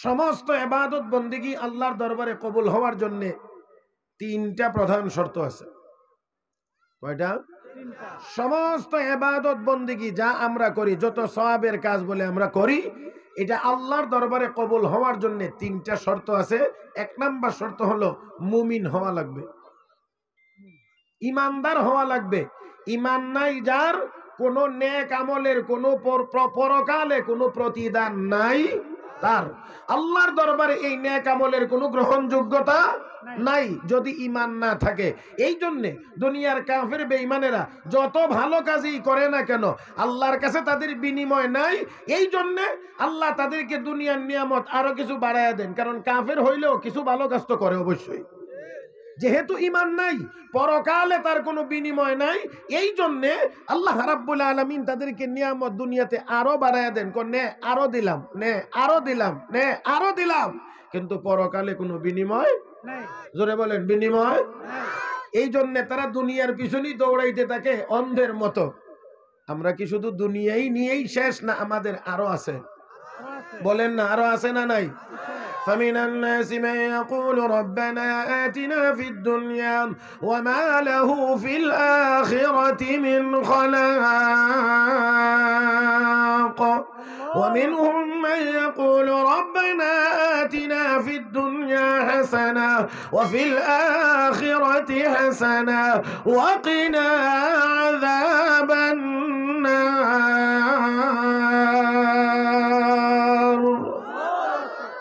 সমস্ত ইবাদত বন্দেগী আল্লাহর দরবারে কবুল হওয়ার জন্য তিনটা প্রধান শর্ত আছে। কয়টা? সমস্ত ইবাদত বন্দেগী যা আমরা করি, যত সওয়াবের কাজ বলে আমরা করি, এটা আল্লাহর দরবারে কবুল হওয়ার জন্য তিনটা শর্ত আছে। এক নাম্বার শর্ত হলো মুমিন হওয়া লাগবে, ইমানদার হওয়া লাগবে। ইমান নাই যার, কোনো নেক আমলের কোনো পরকালে কোনো প্রতিদান নাই তার। আল্লাহর দরবারে এই নেক আমলের কোনো গ্রহণযোগ্যতা নাই যদি ইমান না থাকে। এই জন্যে দুনিয়ার কাফের বেঈমানেরা যত ভালো কাজই করে না কেন আল্লাহর কাছে তাদের বিনিময় নাই। এই জন্যে আল্লাহ তাদেরকে দুনিয়ার নিয়ামত আরো কিছু বাড়ায়া দেন, কারণ কাফের হইলেও কিছু ভালো কাজ তো করে অবশ্যই। যেহেতু ইমান নাই, পরকালে তার কোনো বিনিময় নাই, এই জন্যে আল্লাহ রাব্বুল আলামিন তাদেরকে নিয়ামত দুনিয়াতে আরো বাড়ায়া দেন। নে আরো দিলাম, নে আরো দিলাম, নে আরো দিলাম, কিন্তু পরকালে কোনো বিনিময় নাই। জোরে বলেন বিনিময় নাই। এই জন্যে তারা দুনিয়ার পিছনেই দৌড়াইতে থাকে অন্ধের মতো। আমরা কি শুধু দুনিয়াই নিয়েই শেষ, না আমাদের আরো আছে? বলেন না, আরো আছে না নাই? فمن الناس من يقول ربنا آتنا في الدنيا وما له في الآخرة من خلاق ومنهم من يقول ربنا آتنا في الدنيا حسنة وفي الآخرة حسنة وقنا عذاب النار।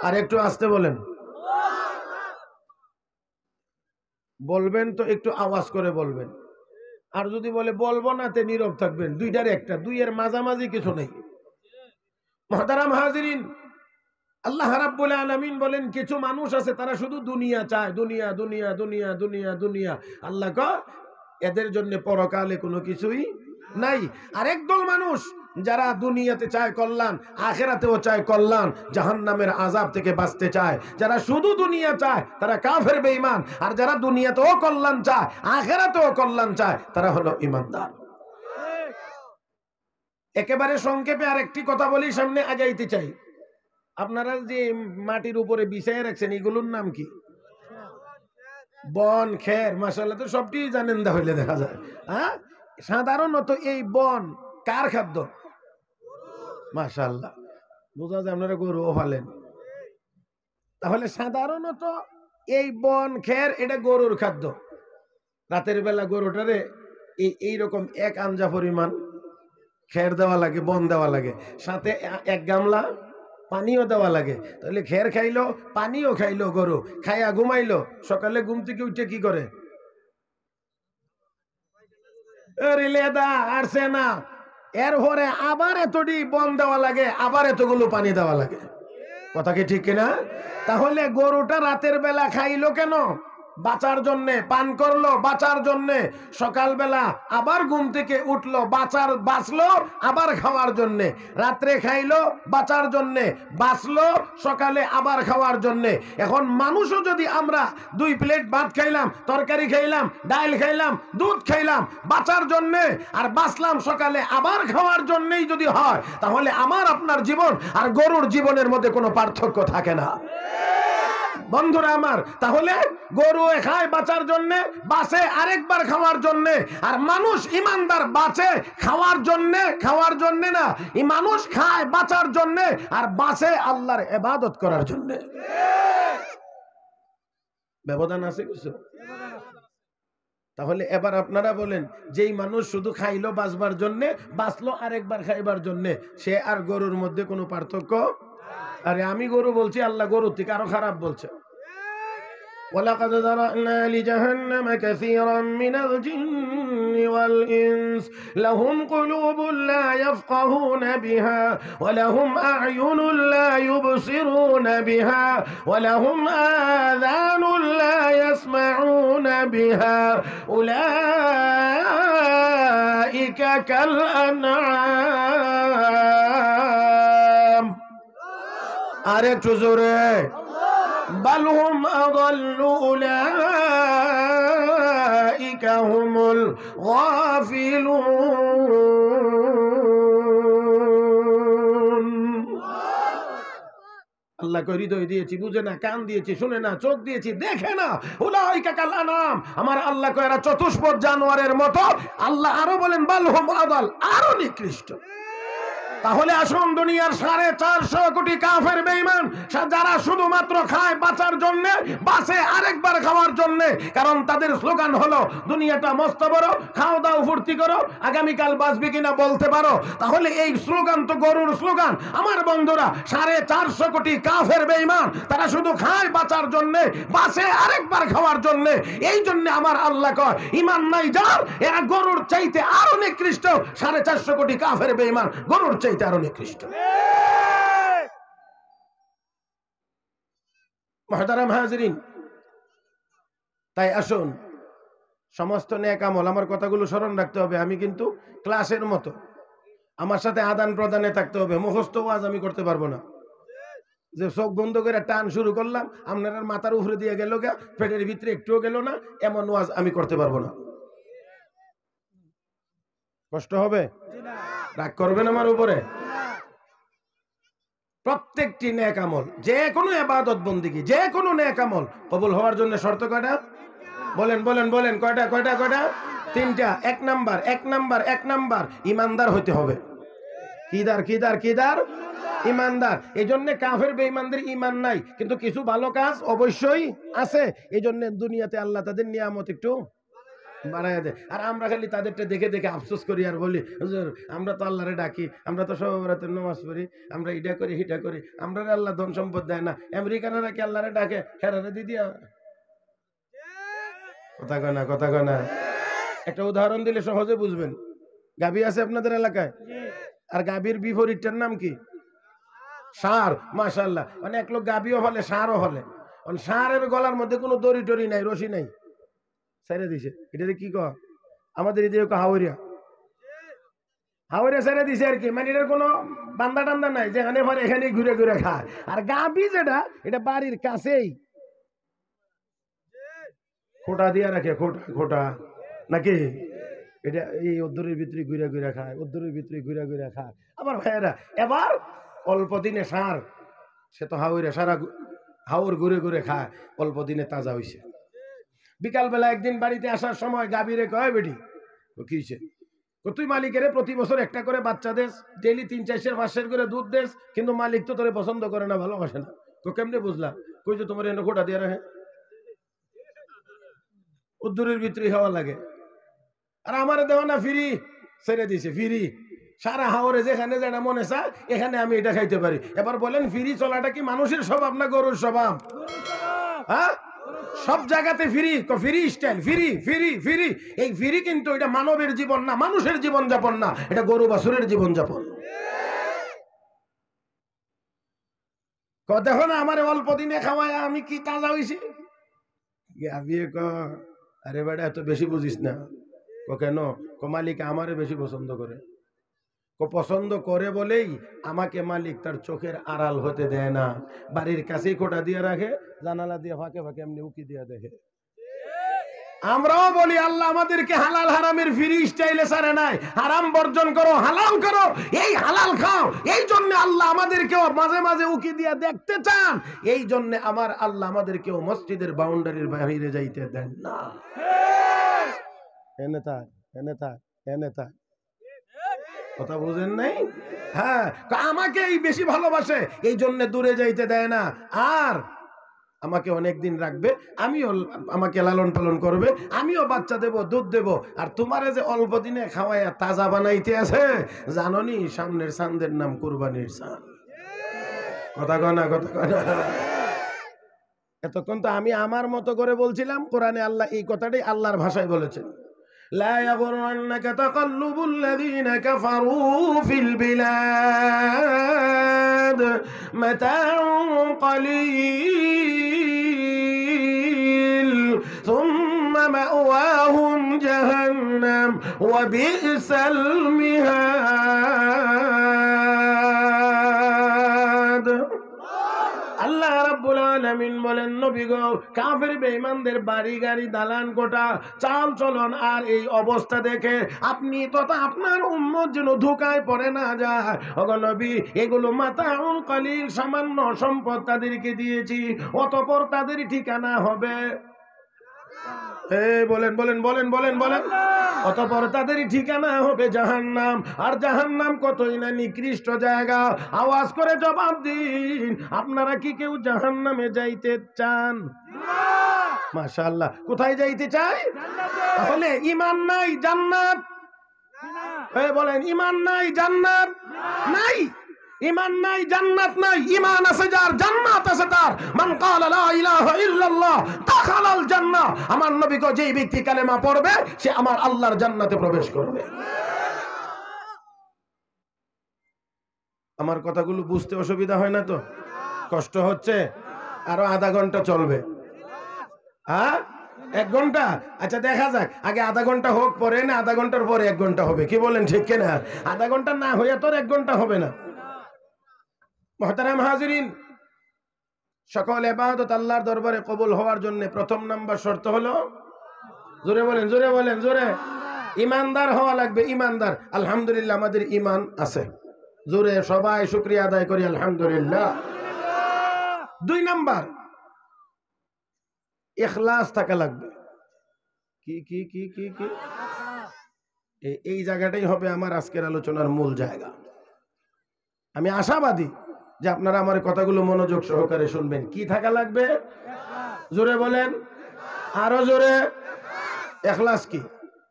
আর একটু আস্তে বলেন, বলবেন তো একটু আওয়াজ করে বলবেন। আর যদি বলে বলবো না তে নীরব থাকবেন। দুইটার একটা, দুইয়ের মাঝামাঝি কিছু নেই। মুহতারাম হাজিরিন, আল্লাহ রাব্বুল আলামিন বলেন কিছু মানুষ আছে তারা শুধু দুনিয়া চায়, দুনিয়া দুনিয়া দুনিয়া দুনিয়া দুনিয়া। আল্লাহ কয় এদের জন্য পরকালে কোনো কিছুই নাই। আর একদল মানুষ যারা দুনিয়াতে চায় কল্যাণ, আখিরাতেও চায় কল্যাণ, জাহান্নামের আযাব থেকে বাঁচতে চায়। যারা শুধু দুনিয়া চায় তারা কাফের বেঈমান, আর যারা দুনিয়াতেও কল্যাণ চায় আখিরাতেও কল্যাণ চায় তারা হলো ঈমানদার। একেবারে সংক্ষেপে আরেকটি কথা বলি, সামনে আগাইতে চাই। আপনারা যে মাটির উপরে বিছায় রাখছেন এগুলোর নাম কি? বন, খের। মাশাআল্লাহ, তো সবটি জানেন তাহলে দেখা যায়। হ্যাঁ, সাধারণত এই বন কার খাদ্য? মাশাআল্লাহ, বোঝা যায় আপনারা গরুও পালেন। তাহলে সাধারণত এই বন খের এটা গরুর খাদ্য। রাতের বেলা গরুটারে এইরকম এক আঞ্জা পরিমাণ খের দেওয়া লাগে, বন দেওয়া লাগে, সাথে এক গামলা পানিও দেওয়া লাগে। তাহলে খের খাইলো, পানিও খাইলো, গরু খাইয়া ঘুমাইলো। সকালে ঘুম থেকে উঠে কি করে? লেদা আসছে না, এরপরে আবার এতটি বন দেওয়া লাগে, আবার এতগুলো পানি দেওয়া লাগে। কথা কি ঠিক কিনা? তাহলে গরুটা রাতের বেলা খাইলো কেন? বাঁচার জন্যে। পান করলো বাঁচার জন্যে। সকালবেলা আবার ঘুম থেকে উঠলো, বাঁচলো আবার খাওয়ার জন্যে। রাত্রে খাইলো বাঁচার জন্যে, বাঁচলো সকালে আবার খাওয়ার জন্যে। এখন মানুষও যদি আমরা 2 প্লেট ভাত খাইলাম, তরকারি খাইলাম, ডাল খাইলাম, দুধ খাইলাম বাঁচার জন্যে, আর বাঁচলাম সকালে আবার খাওয়ার জন্যেই যদি হয়, তাহলে আমার আপনার জীবন আর গরুর জীবনের মধ্যে কোনো পার্থক্য থাকে না। বন্ধুরা আমার, তাহলে গরু খায় বাঁচার জন্যে, বাঁচে আরেকবার খাওয়ার জন্যে। আর মানুষ ইমানদার বাঁচে খাওয়ার জন্যে না। এই মানুষ খায় বাঁচার জন্যে আর বাঁচে আল্লাহর ইবাদত করার জন্যে। ব্যবধান আছে কিছু? তাহলে এবার আপনারা বলেন, যেই মানুষ শুধু খাইলো বাঁচবার জন্যে, বাঁচলো আরেকবার খাইবার জন্যে, সে আর গরুর মধ্যে কোনো পার্থক্য? আরে আমি গরু বলছি, আল্লাহ গরু থেকে আরো খারাপ বলছে। ولقد ذرأنا لجهنم كثيرا من الجن والإنس لهم قلوب لا يفقهون بها ولهم أعين لا يبصرون بها ولهم آذان لا يسمعون بها أولئك كالأنعام আরেকটু জোরে بل هم أضل أولئك هم الغافلون। আল্লাহ কই হৃদয় দিয়েছি, বুঝে না, কান দিয়েছি শুনে না, চোখ দিয়েছি দেখে না। উলাইকা কাল আনাম, আমার আল্লাহ কয় এরা চতুষ্পদ জানোয়ারের মতো। আল্লাহ আরো বলেন বাল হুম আদাল, আরো নিকৃষ্ট। তাহলে আসুন, দুনিয়ার 450 কোটি কাফের বেঈমান যারা শুধুমাত্র খায় বাঁচার জন্য, বাঁচে আরেকবার খাওয়ার জন্য। কারণ তাদের স্লোগান হলো দুনিয়াটা মস্ত বড়, খাও দাও ফুর্তি করো, আগামীকাল বাঁচবে কিনা বলতে পারো। তাহলে এই স্লোগান তো গরুর স্লোগান। আমার বন্ধুরা, 450 কোটি কাফের বেঈমান তারা শুধু খায় বাঁচার জন্য, বাঁচে আরেকবার খাওয়ার জন্য। এই জন্য আমার আল্লাহ কয় ঈমান নাই যার, এরা গরুর চাইতে আরো নিকৃষ্ট। 450 কোটি কাফের বেঈমান গরুর চাইতে আরো নিকৃষ্ট। মুহতারাম হাজিরিন, তাই আসুন সমস্ত নেক আমল, আমার কথাগুলো স্মরণ রাখতে হবে। আমি কিন্তু ক্লাসের মতো, আমার সাথে আদান প্রদানে থাকতে হবে। মুখস্থ ওয়াজ আমি করতে পারবো না, যে চোখ বন্ধ করে টান শুরু করলাম আপনার মাথার উপরে দিয়ে গেল গা, পেটের ভিতরে একটুও গেল না, এমন ওয়াজ আমি করতে পারবো না। কষ্ট হবে, রাগ করবেন আমার উপরে। প্রত্যেকটি নেক আমল, যে কোনো ইবাদত বন্দেগী, যে কোনো নেক আমল কবুল হওয়ার জন্য শর্ত কয়টা? বলেন বলেন বলেন, কয়টা কয়টা কয়টা? 3টা। এক নাম্বার ইমানদার হইতে হবে। কিদার ইমানদার। এই জন্য কাফের বেঈমানদের ইমান নাই, কিন্তু কিছু ভালো কাজ অবশ্যই আছে। এই জন্য দুনিয়াতে আল্লাহ তাদের নিয়ামত একটু বাড়ায় দেয়। আর আমরা খালি তাদেরটা দেখে দেখে আফসোস করি আর বলি হুজুর আমরা তো আল্লাহরে ডাকি, আমরা তো সব রাতের নামাজ পড়ি, আমরা এটা করি হিটা করি, আমরা আল্লাহ ধন সম্পদ দেয় না। আমেরিকানরা কি আল্লাহরে ডাকে? হেরারে দিদিয়া কথা কয় না। একটা উদাহরণ দিলে সহজে বুঝবেন। গাভী আছে আপনাদের এলাকায়, আর গাভীর বিপরীতটার নাম কি? ষাঁড়। মাশাআল্লাহ, অনেক লোক গাভীও হলে ষাঁড়ও হলে। ষাঁড়ের গলার মধ্যে কোনো দড়ি টড়ি নাই, রশি নাই, ছেড়ে দিছে। এটা কি কয় আমাদের এদিকে? হাওড়িয়া ছেড়ে দিছে আর কি, মানে এটার কোনো বান্দা টান্দা নাই, যেখানে পারে এখানেই ঘুরে ঘুরে খায়। আর গাভী যেটা, এটা বাড়ির কাছেই খোটা দিয়ে রাখে, খোটা নাকি, এটা এই উদ্দুরের ভিতরে ঘুরে ঘুরে খায়, উদ্দুরের ভিতরে ঘুরে ঘুরে খায়। আবার ভাইয়েরা, এবার অল্প দিনে ষাঁড়, সে তো হাওড়িয়া সারা হাওর ঘুরে ঘুরে খায়, অল্প দিনে তাজা হইছে। বিকালবেলা একদিন বাড়িতে আসার সময় গাভীরে কয় বেটি কি হয়েছে? তুই মালিকের প্রতি বছর একটা করে বাচ্চা দেশ, ডেইলি 3-4 করে দুধ দেশ, কিন্তু মালিক তো তোরে পছন্দ করে না, ভালোবাসে না। তো কেমনে বুঝলা? কই যে তোমার এনে খোটা দিয়ে রাখে, উদ্দুরের ভিতরে হওয়া লাগে। আর আমার দেওয়া না ফ্রি, ছেড়ে দিছে ফ্রি। সারা হাওরে যেখানে যেটা মনে চায় এখানে আমি এটা খাইতে পারি। এবার বলেন ফ্রি চলাটা কি মানুষের স্বভাব না গরুর স্বভাব? হ্যাঁ, সব জায়গাতে free, free style, free free free. এই ফ্রি কিন্তু এটা মানবের জীবন না, মানুষের জীবন যাপন না, এটা গরু বাছুরের জীবন যাপন। দেখো না আমার অল্প দিনে খাওয়ায় আমি কি তাজা হয়েছি। আরে বেটা এত বেশি বুঝিস না। কেন? মালিক আমারে বেশি পছন্দ করে। পছন্দ করে বলেই আমাকে মালিক তার চোখের আড়াল হতে দেয় না, বাড়ির কাছেই খোটা দিয়ে রাখে, জানালা দিয়ে ফাঁকে ফাঁকে এমনি উকি দিয়ে দেখে। আমরাও বলি আল্লাহ আমাদেরকে হালাল হারামের ফ্রি স্টাইলে ছাড়ে নাই। হারাম বর্জন করো, হালাল করো, এই হালাল খাও। এই জন্য আল্লাহ আমাদেরকেও মাঝে মাঝে উকি দিয়ে দেখতে চান। এই জন্য আমার আল্লাহ আমাদেরকেও মসজিদের বাউন্ডারির বাইরে যাইতে দেন না। এনে থাক কথা বুঝেন নাই? হ্যাঁ, আমাকে এই বেশি ভালোবাসে, এই জন্য দূরে যাইতে দেয় না। আর আমাকে অনেক দিন রাখবে, আমিও আমাকে লালন পালন করবে, আমিও বাচ্চা দেব, দুধ দেব। আর তোমারে যে অল্প দিনে খাওয়াইয়া তাজা বানাইতে আছে, জাননি সামনের চাঁদের নাম কুরবানির চাঁদ। কথা কয় না? এতক্ষণ তো আমি আমার মতো করে বলছিলাম, কোরআনে আল্লাহ এই কথাটাই আল্লাহর ভাষায় বলেছেন। لا يغرنك تقلب الذين كفروا في البلاد متاع قليل ثم مأواهم جهنم وبئس المهاد আল্লাহ রাব্বুল আলামিন বলেন, নবী গো, কাফের বেঈমানদের বাড়ি গাড়ি দালান কোঠা চাল চলন আর এই অবস্থা দেখে আপনি তথা আপনার উম্মত যেন ধোঁকায় পড়ে না যায়। ওগো নবী, এগুলো মাতাউল কলিল, সামান্য সম্পদ তাদেরকে দিয়েছি, অতঃপর তাদের ঠিকানা হবে, বলেন বলেন বলেন বলেন বলেন, অতঃপর তাদের ঠিকানা হবে জাহান্নাম। আর জাহান্নাম কতই না নিকৃষ্ট জায়গা। আওয়াজ করে জবাব দিন, আপনারা কি কেউ জাহান্নামে যাইতে চান? মাশাআল্লাহ, কোথায় যাইতে চাই? তাহলে ঈমান নাই জান্নাত, বলেন ঈমান নাই জান্নাত নাই। ঈমান নাই জান্নাত নাই, ঈমান আছে যার জান্নাত আছে তার। মান ক্বালা লা ইলাহা ইল্লাল্লাহ দাখালাল জান্নাহ। আমার নবী কো, যেই ব্যক্তি কালেমা পড়বে সে আমার আল্লাহর জান্নাতে প্রবেশ করবে। আমার কথাগুলো বুঝতে অসুবিধা হয় না তো? কষ্ট হচ্ছে? আরো আধা ঘন্টা চলবে। হ্যাঁ, 1 ঘন্টা? আচ্ছা দেখা যাক, আগে আধা ঘন্টা হোক, পরে না আধা ঘন্টার পরে 1 ঘন্টা হবে, কি বলেন ঠিক কিনা? আধা ঘন্টা না হইয়া তোর 1 ঘন্টা হবে না। মুহতারাম হাজিরিন, সকল ইবাদত আল্লাহর দরবারে কবুল হওয়ার জন্য প্রথম নাম্বার শর্ত হলো, জোরে বলেন জোরে বলেন জোরে, ইমানদার হওয়া লাগবে। ইমানদার। আলহামদুলিল্লাহ আমাদের ইমান আছে, জোরে সবাই শুকরিয়া আদায় করি আলহামদুলিল্লাহ। 2 নাম্বার, ইখলাস থাকা লাগবে। কি কি কি কি কি এই জায়গাটাই হবে আমার আজকের আলোচনার মূল জায়গা। আমি আশাবাদী যে আপনারা আমার কথাগুলো মনোযোগ সহকারে শুনবেন। কি থাকা লাগবে? জোরে বলেন, আরো জোরে। ইখলাস কি,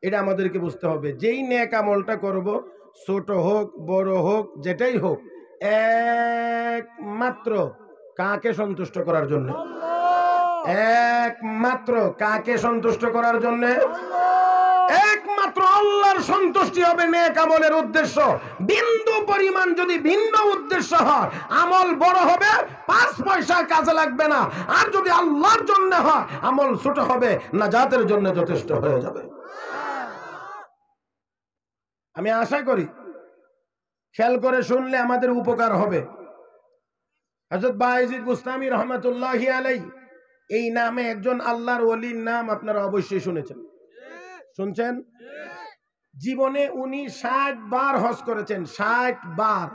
এটা আমাদেরকে বুঝতে হবে। যেই নেক আমলটা করব, ছোট হোক বড় হোক যেটাই হোক, একমাত্র কাকে সন্তুষ্ট করার জন্য? একমাত্র কাকে সন্তুষ্ট করার জন্য? একমাত্র আল্লাহর সন্তুষ্টি হবে নেক আমলের উদ্দেশ্য। বিন্দু পরিমাণ যদি ভিন্ন উদ্দেশ্য হয়, আমল বড় হবে, 5 পয়সা কাজে লাগবে না। আর যদি আল্লাহর জন্য হয়, আমল ছোট হবে, নাজাতের জন্য যথেষ্ট হয়ে যাবে। আমি আশা করি খেয়াল করে শুনলে আমাদের উপকার হবে। হযরত বায়েজিদ বুস্তামি রহমাতুল্লাহি আলাইহি, এই নামে একজন আল্লাহর ওলির নাম আপনারা অবশ্যই শুনেছেন, শুনছেন? জীবনে উনি 60 বার হজ করেছেন, 60 বার।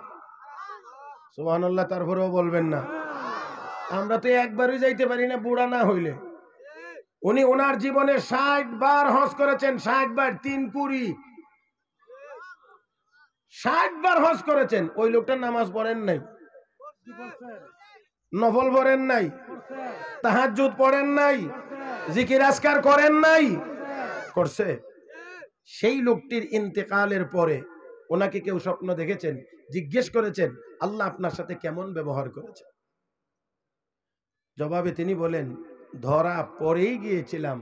সুবহানাল্লাহ, তারপরেও বলবেন না? আমরা তো একবারই যাইতে পারি না বুড়া না হইলে। উনি ওনার জীবনে 60 বার হজ করেছেন, 60 বার 3 কুড়ি, 60 বার হজ করেছেন। ওই লোকটা নামাজ পড়েন নাই, নফল পড়েন নাই, তাহাজ্জুদ পড়েন নাই, জিকির আজকার করেন নাই, করছে। সেই লোকটির ইন্তেকালের পরে ওনাকে কেউ স্বপ্ন দেখেছেন, জিজ্ঞেস করেছেন আল্লাহ আপনার সাথে কেমন ব্যবহার করেছে? জবাবে তিনি বলেন, ধরা পড়েই গিয়েছিলাম,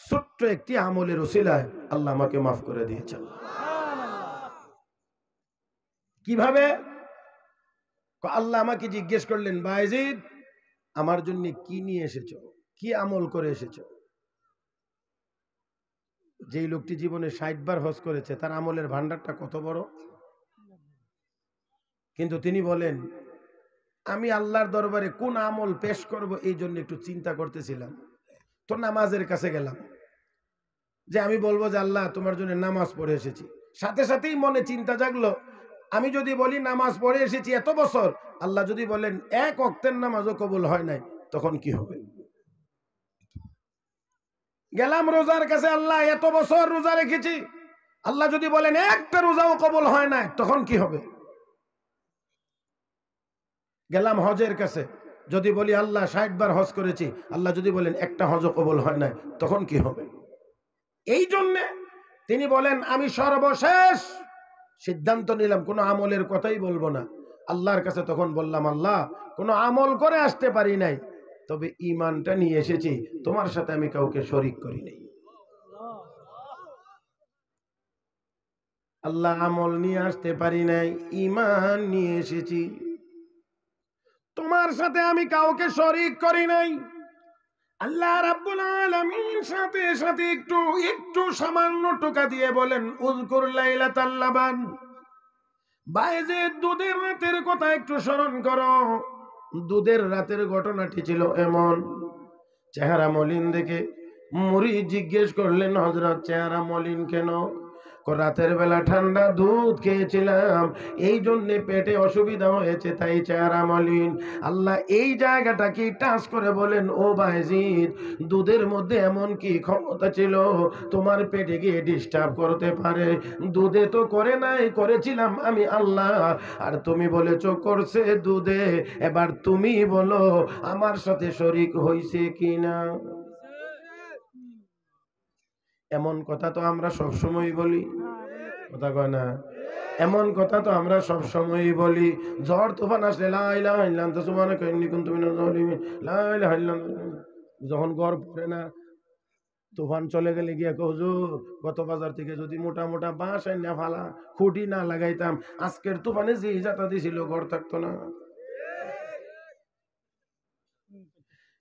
ছোট্ট একটি আমলের উসিলায় আল্লাহ আমাকে মাফ করে দিয়েছেন। কিভাবে? আল্লাহ আমাকে জিজ্ঞেস করলেন, বায়েজিদ আমার জন্য কি নিয়ে এসেছো, কি আমল করে এসেছো? যেই লোকটি জীবনে 60 বার হজ করেছে, তার আমলের ভান্ডারটা কত বড়। কিন্তু তিনি বলেন, আমি আল্লাহর দরবারে কোন আমল পেশ করব এই জন্য একটু চিন্তা করতেছিলাম। তো নামাজের কাছে গেলাম, যে আমি বলবো যে আল্লাহ তোমার জন্য নামাজ পড়ে এসেছি। সাথে সাথেই মনে চিন্তা জাগলো, আমি যদি বলি নামাজ পড়ে এসেছি এত বছর, আল্লাহ যদি বলেন 1 ওয়াক্তের নামাজও কবুল হয় নাই, তখন কি হবে? গেলাম রোজার কাছে, আল্লাহ এত বছর রোজা রেখেছি, আল্লাহ যদি বলেন একটা রোজাও কবুল হয় না, তখন কি হবে? গেলাম হজের কাছে, যদি বলি আল্লাহ 60 বার হজ করেছি, আল্লাহ যদি বলেন একটা হজও কবুল হয় না, তখন কি হবে? এই জন্য তিনি বলেন, আমি সর্বশেষ সিদ্ধান্ত নিলাম কোনো আমলের কথাই বলবো না। আল্লাহর কাছে তখন বললাম, আল্লাহ কোনো আমল করে আসতে পারি নাই, তবে ঈমানটা নিয়ে এসেছি, তোমার সাথে আমি কাউকে শরীক করি নাই। আল্লাহ আমল নিয়ে আসতে পারি নাই, ঈমান নিয়ে এসেছি, তোমার সাথে আমি কাউকে শরীক করি নাই। আল্লাহ রাব্বুল আলামিন সাথে সাথে একটু সামান্য টোকা দিয়ে বলেন, উযকুর লাইলাতাল লাবান, বায়েজিদ দুধের রাতের কথা একটু স্মরণ করো। দুধের রাতের ঘটনাটি ছিল এমন, চেহারা মলিন দেখে মুরিদ জিজ্ঞেস করলেন, হযরত চেহারা মলিন কেন? রাতের বেলা ঠান্ডা দুধ খেয়েছিলাম, এই জন্যে পেটে অসুবিধা হয়েছে, তাই চেহারা মলিন। আল্লাহ এই জায়গাটা কি টাচ করে বলেন, ও বায়েজিদ, দুধের মধ্যে এমন কি ক্ষমতা ছিল তোমার পেটে গিয়ে ডিস্টার্ব করতে পারে? দুধে তো করে নাই, করেছিলাম আমি আল্লাহ। আর তুমি বলেছো করছে দুধে, এবার তুমি বলো আমার সাথে শরীক হইছে কিনা? এমন কথা তো আমরা সবসময় বলি, কথা কয় না? এমন কথা তো আমরা সবসময় বলি। ঝড় তুফান আসলে লা ইলাহা ইল্লা আনতা সুবহানাকা ইন্নী কুনতু মিনাজ জালিমিন, লা ইলাহা ইল্লা আনতা। যখন গড় পড়ে না, তুফান চলে গেলে গিয়ে হুজুর গত বাজার থেকে যদি মোটা মোটা বাঁশ আইনা ফালা খুঁটি না লাগাইতাম, আজকের তুফানে যে যাতা দিছিল গড় থাকতো না।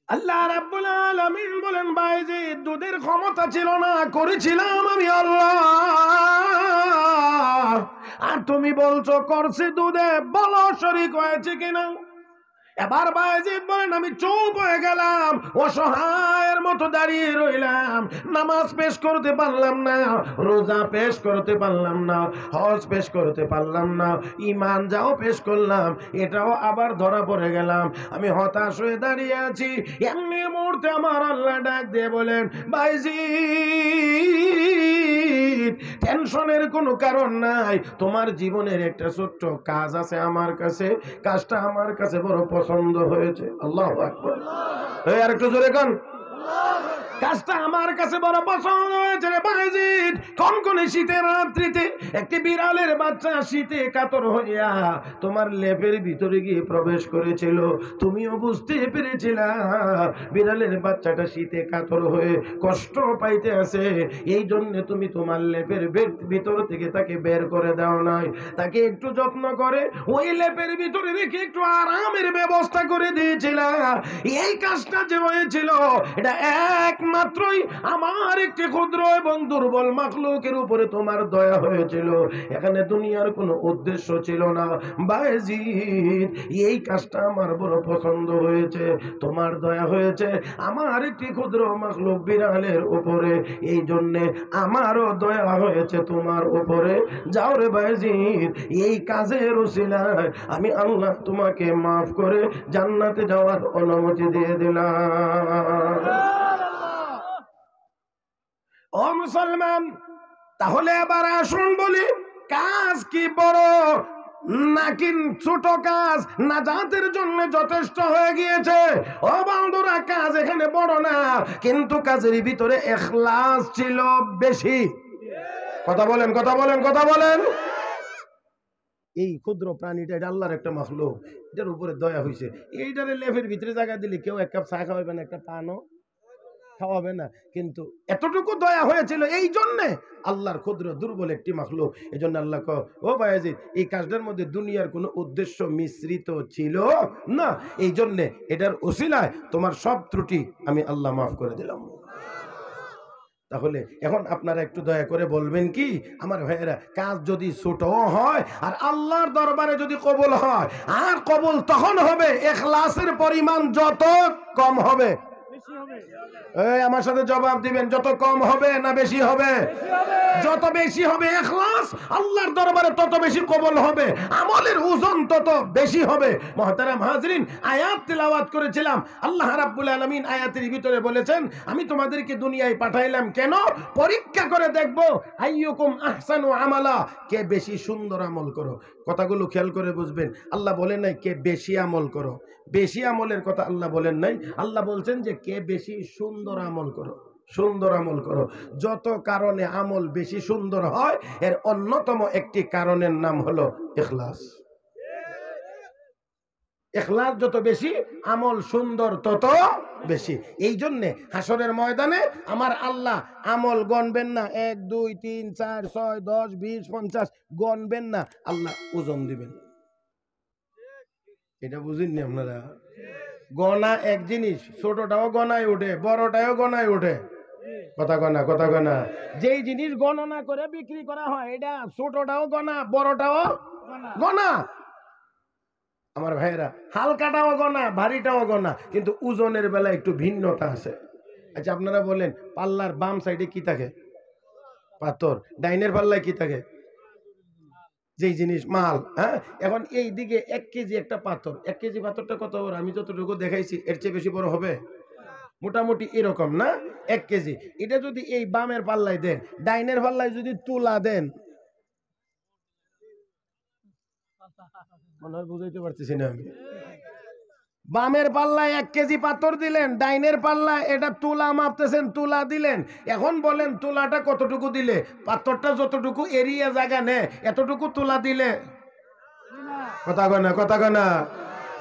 আল্লাহ রাব্বুল আলামিন বলেন, বায়েজিদ দুধের ক্ষমতা ছিল না, করেছিলাম আমি আল্লাহ। আর তুমি বলছো করছে দুধে, বলো শরীক হয়েছে কিনা? এবার বায়েজিদ বলেন, আমি চুপ হয়ে গেলাম, অসহায়ের মতো দাঁড়িয়ে রইলাম। নামাজ পেশ করতে পারলাম না, রোজা পেশ করতে পারলাম না, হজ পেশ করতে পারলাম না, ঈমান যাও পেশ করলাম, এটাও আবার ধরা পড়ে গেলাম। আমি হতাশ হয়ে দাঁড়িয়ে আছি। এমনি মুহূর্তে আমার আল্লাহ ডাক দিয়ে বলেন, বায়েজিদ টেনশনের কোনো কারণ নাই, তোমার জীবনের একটা ছোট্ট কাজ আছে আমার কাছে, কাজটা আমার কাছে বড় পছন্দ হয়েছে। আল্লাহু আকবার। এই আর একটু জোরে কোন, কাজটা আমার কাছে বড় পছন্দ হয়েছে রে বায়েজিদ। কনকনে শীতের রাত্রিতে একটি বিড়ালের বাচ্চা শীতে কাতর হইয়া তোমার লেপের ভিতরে গিয়ে প্রবেশ করেছিল, তুমিও বুঝতে পেরেছিলা বিড়ালের বাচ্চাটা শীতে কাতর হয়ে কষ্ট পাইতে আছে, এই জন্য তুমি তোমার লেপের ভিতর থেকে তাকে বের করে দাও নাই, তাকে একটু যত্ন করে ওই লেপের ভিতরে রেখে একটু আরামের ব্যবস্থা করে দিয়েছিলা। এই কাজটা যে হয়েছিল এটা একমাত্রই আমার একটি ক্ষুদ্র এবং দুর্বল মাখলুকের উপরে তোমার দয়া হয়েছিল, এখানে দুনিয়ার কোনো উদ্দেশ্য ছিল না। বায়েজিদ এই কাজটা আমার বড় পছন্দ হয়েছে, তোমার দয়া হয়েছে আমার একটি ক্ষুদ্র মাখলুক বিড়ালের উপরে, এই জন্যে আমারও দয়া হয়েছে তোমার উপরে। যাও রে বায়েজিদ, এই কাজের উসিলায় আমি আল্লাহ তোমাকে মাফ করে জান্নাতে যাওয়ার অনুমতি দিয়ে দিলাম। ও মুসলমান, তাহলে এবার আসুন বলি, কাজ কি বড় নাকি ছোট কাজ নাজাতের জন্য যথেষ্ট হয়ে গিয়েছে? ও বন্ধুরা, কাজ এখানে বড় না, কিন্তু কাজের ভিতরে ইখলাস ছিল বেশি। কথা বলেন, কথা বলেন, কথা বলেন। এই ক্ষুদ্র প্রাণীটা এটা আল্লাহর একটা মাখলুক, এটার উপরে দয়া হয়েছে, এইটারে লেফের ভিতরে জায়গা দিলে কেউ এক কাপ চা খাওয়াবে না, একটা পানও খাওয়াবে না, কিন্তু এতটুকু দয়া হয়েছিল এই জন্যে আল্লাহর ক্ষুদ্র দুর্বল একটি মাখলুক। এই জন্য আল্লাহ ও বায়েজিদ এই কাজটার মধ্যে দুনিয়ার কোনো উদ্দেশ্য মিশ্রিত ছিল না, এই জন্যে এটার উসিলায় তোমার সব ত্রুটি আমি আল্লাহ মাফ করে দিলাম। তাহলে এখন আপনারা একটু দয়া করে বলবেন কি আমার ভাইয়েরা, কাজ যদি ছোট হয় আর আল্লাহর দরবারে যদি কবুল হয়, আর কবুল তখন হবে ইখলাসের পরিমাণ যত কম হবে। এই আমার সাথে জবাব দিবেন, যত কম হবে না বেশি হবে? যত বেশি হবে ইখলাস, আল্লাহর দরবারে তত বেশি কবুল হবে, আমলের ওজন তত বেশি হবে। মুহতারাম হাজরিন, আয়াত তিলাওয়াত করেছিলাম, আল্লাহ রাব্বুল আলামিন আয়াতের ভিতরে বলেছেন, আমি তোমাদেরকে দুনিয়ায় পাঠাইলাম কেন? পরীক্ষা করে দেখব আইয়ুকুম আহসানু আমালা, কে বেশি সুন্দর আমল করো। কথাগুলো খেয়াল করে বুঝবেন, আল্লাহ বলেন নাই কে বেশি আমল করো, বেশি আমলের কথা আল্লাহ বলেন নাই, আল্লাহ বলছেন যে কে বেশি সুন্দর আমল করো, সুন্দর আমল করো। যত কারণে আমল বেশি সুন্দর হয় এর অন্যতম একটি কারণের নাম হলো ইখলাস। ইখলাস যত বেশি, আমল সুন্দর তত বেশি। এই জন্যে হাসরের ময়দানে আমার আল্লাহ আমল গণবেন না, 1 2 3 4 6 10 20 50 গণবেন না, আল্লাহ ওজন দিবেন। এটা বুঝেননি আপনারা? গণা এক জিনিস, ছোটটাও গণায় ওঠে, বড়টাও গণায় ওঠে। কথা গণা, কথা গণা। যেই জিনিস গণনা করে বিক্রি করা হয় এটা ছোটটাও গণা, বড়টাও গণা। আমার ভাইয়েরা, হালকাটাও গনা ভারীটাও গনা, কিন্তু ওজনের বেলা একটু ভিন্নতা আছে। আচ্ছা আপনারা বলেন, পাল্লার বাম সাইডে কি থাকে? পাথর। ডাইনের পাল্লায় কি থাকে? যেই জিনিস মাল। হ্যাঁ, এখন এই দিকে 1 কেজি একটা পাথর, 1 কেজি পাথরটা কত বড়? আমি যতটুকু দেখাইছি এর চেয়ে বেশি বড় হবে মোটামুটি এরকম না, 1 কেজি। এটা যদি এই বামের পাল্লায় দেন, ডাইনের পাল্লায় যদি তুলা দেন, মনে হয় বুঝাইতে পারতেছি না আমি। বামের পাল্লায় 1 কেজি পাথর দিলেন, ডাইনের পাল্লায় এটা তুলা মাপতেছেন, তুলা দিলেন। এখন বলেন তুলাটা কতটুকু দিলে পাথরটা যতটুকু এরিয়া জায়গা নেয় এতটুকু তুলা দিলে? কথা কয় না, কথা কয় না।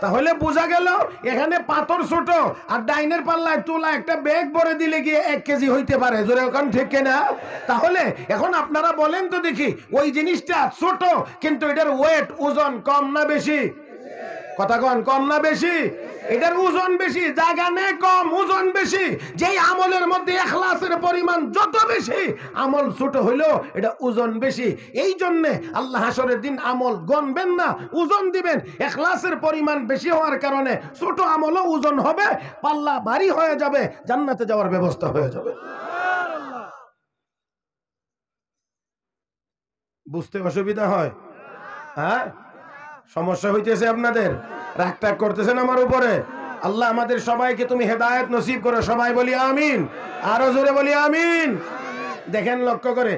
তাহলে বোঝা গেল এখানে পাথর ছোট, আর ডাইনের পাল্লায় তুলা একটা ব্যাগ ভরে দিলে গিয়ে 1 কেজি হইতে পারে। জোরে এখন ঠিক কিনা? তাহলে এখন আপনারা বলেন তো দেখি, ওই জিনিসটা ছোট কিন্তু এটার ওয়েট ওজন কম না বেশি? কথা কন, কম না বেশি? এটার ওজন বেশি, জায়গা নেই কম, ওজন বেশি। যেই আমলের মধ্যে ইখলাসের পরিমাণ যত বেশি, আমল ছোট হইলেও এটা ওজন বেশি। এই জন্য আল্লাহ হাসরের দিন আমল গণবেন না, ওজন দিবেন। ইখলাসের পরিমাণ বেশি হওয়ার কারণে ছোট আমলও ওজন হবে, পাল্লা ভারী হয়ে যাবে, জান্নাতে যাওয়ার ব্যবস্থা হয়ে যাবে। বুঝতে অসুবিধা হয়? হ্যাঁ, সমস্যা হইতেছে আপনাদের? রাগ টাগ করতেছেন আমার উপরে? আল্লাহ আমাদের সবাইকে তুমি হেদায়েত নসিব করো, সবাই বলি আমিন, আরো জোরে বলি আমিন। দেখেন, লক্ষ্য করে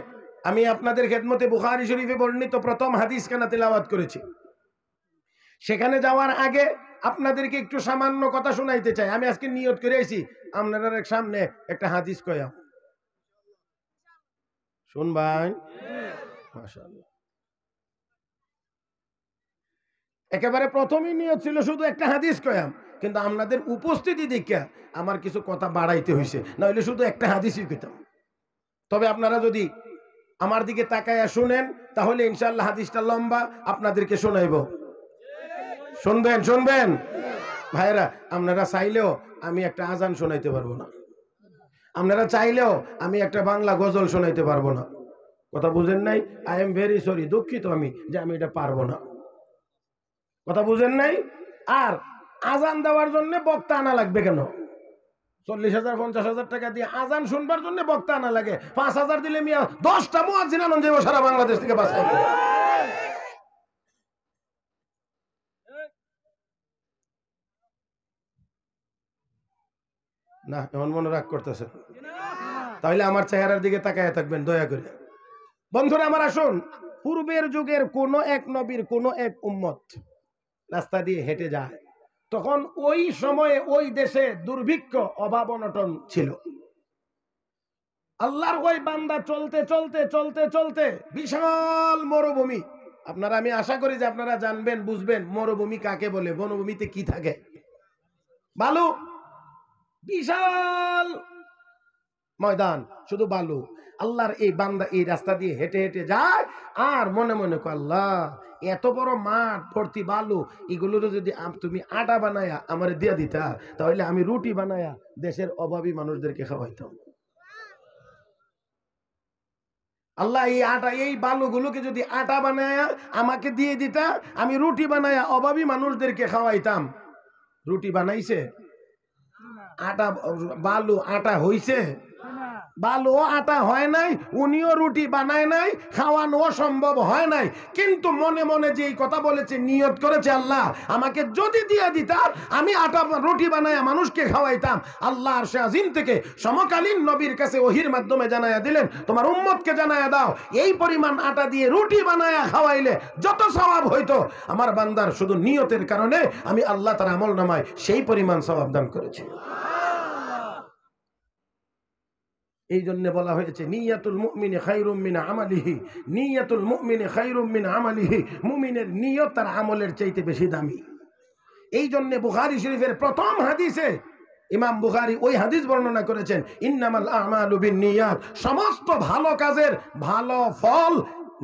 আমি আপনাদের খেদমতে বুখারী শরীফে বর্ণিত প্রথম হাদিস খানা তেলাওয়াত করেছি। সেখানে যাওয়ার আগে আপনাদেরকে একটু সামান্য কথা শোনাইতে চাই। আমি আজকে নিয়ত করে আইছি আপনাদের সামনে একটা হাদিস কয়া শুনবাই। মাশাআল্লাহ। একেবারে প্রথমেই নিয়ত ছিল শুধু একটা হাদিস কয়াম, কিন্তু আপনাদের উপস্থিতি দেখে আমার কিছু কথা বাড়াইতে হয়েছে, না হলে শুধু একটা হাদিসই কইতাম। তবে আপনারা যদি আমার দিকে তাকায়া শুনেন তাহলে ইনশাআল্লাহ হাদিসটা লম্বা, আপনাদেরকে শোনাইব। শুনবেন? শুনবেন ভাইরা? আপনারা চাইলেও আমি একটা আজান শোনাইতে পারবো না, আপনারা চাইলেও আমি একটা বাংলা গজল শোনাইতে পারবো না। কথা বুঝেন নাই? আই এম ভেরি সরি, দুঃখিত আমি যে আমি এটা পারবো না। কথা বুঝেন নাই? আর আজান দেওয়ার জন্য বক্তা আনা লাগবে কেন? 40,000 50,000 টাকা দিয়ে আজান শুনবার জন্য বক্তা আনা লাগে। 5,000 দিলে মিয়া 10টা মুয়াজ্জিন আনন্দ যাবো সারা বাংলাদেশ থেকে বাঁচাই। না, এমন মনে রাগ করতেছে? তাহলে আমার চেহারার দিকে তাকায় থাকবেন দয়া করে। বন্ধুরা আমার, আসুন, পূর্বের যুগের কোন এক নবীর কোন এক উম্মত রাস্তা দিয়ে হেঁটে যায়, তখন ওই সময়ে ওই দেশে দুর্ভিক্ষ, অভাব অনটন ছিল। আল্লাহর ওই বান্দা চলতে চলতে চলতে চলতে বিশাল মরুভূমি। আপনারা, আমি আশা করি যে আপনারা জানবেন, বুঝবেন মরুভূমি কাকে বলে, মরুভূমিতে কি থাকে। বালু, বিশাল ময়দান, শুধু বালু। আল্লাহর এই বান্দা এই রাস্তা দিয়ে হেঁটে হেঁটে যায় আর মনে মনে কয়, আল্লাহ এত বড় মাঠ ভর্তি বালু, এগুলোর যদি তুমি আটা বানায়া আমার দিয়ে দিতা, তাহলে আমি রুটি বানায়া দেশের অভাবী মানুষদেরকে খাওয়াইতাম। আল্লাহ এই আটা, এই বালুগুলোকে যদি আটা বানায়া আমাকে দিয়ে দিতা, আমি রুটি বানায়া অভাবী মানুষদেরকে খাওয়াইতাম। রুটি বানাইছে? আটা, বালু আটা হইছে? বালু আটা হয় নাই, উনিও রুটি বানায় নাই, খাওয়ানো সম্ভব হয় নাই। কিন্তু মনে মনে যেই কথা বলেছে, নিয়ত করেছে, আল্লাহ আমাকে যদি দিয়ে দিতা আমি আটা রুটি বানায়া মানুষকে খাওয়াইতাম। আল্লাহ আরশে আজিম থেকে সমকালীন নবীর কাছে ওহির মাধ্যমে জানায়া দিলেন, তোমার উম্মতকে জানায়া দাও, এই পরিমাণ আটা দিয়ে রুটি বানায়া খাওয়াইলে যত সওয়াব হইতো, আমার বান্দার শুধু নিয়তের কারণে আমি আল্লাহ তার আমল নামায় সেই পরিমাণ সওয়াব দান করেছি। এই জন্য বলা হয়েছে, নিয়াতুল মুমিনি খায়রুম মিন আমালিহি, নিয়াতুল মুমিনি খায়রুম মিন আমালিহি। মুমিনের নিয়ত তার আমলের চাইতে বেশি দামি। এই জন্য বুখারী শরীফের প্রথম হাদিসে ইমাম বুখারী ওই হাদিস বর্ণনা করেছেন, ইন্নামাল আমালু বিন্নিয়াত, সমস্ত ভালো কাজের ভালো ফল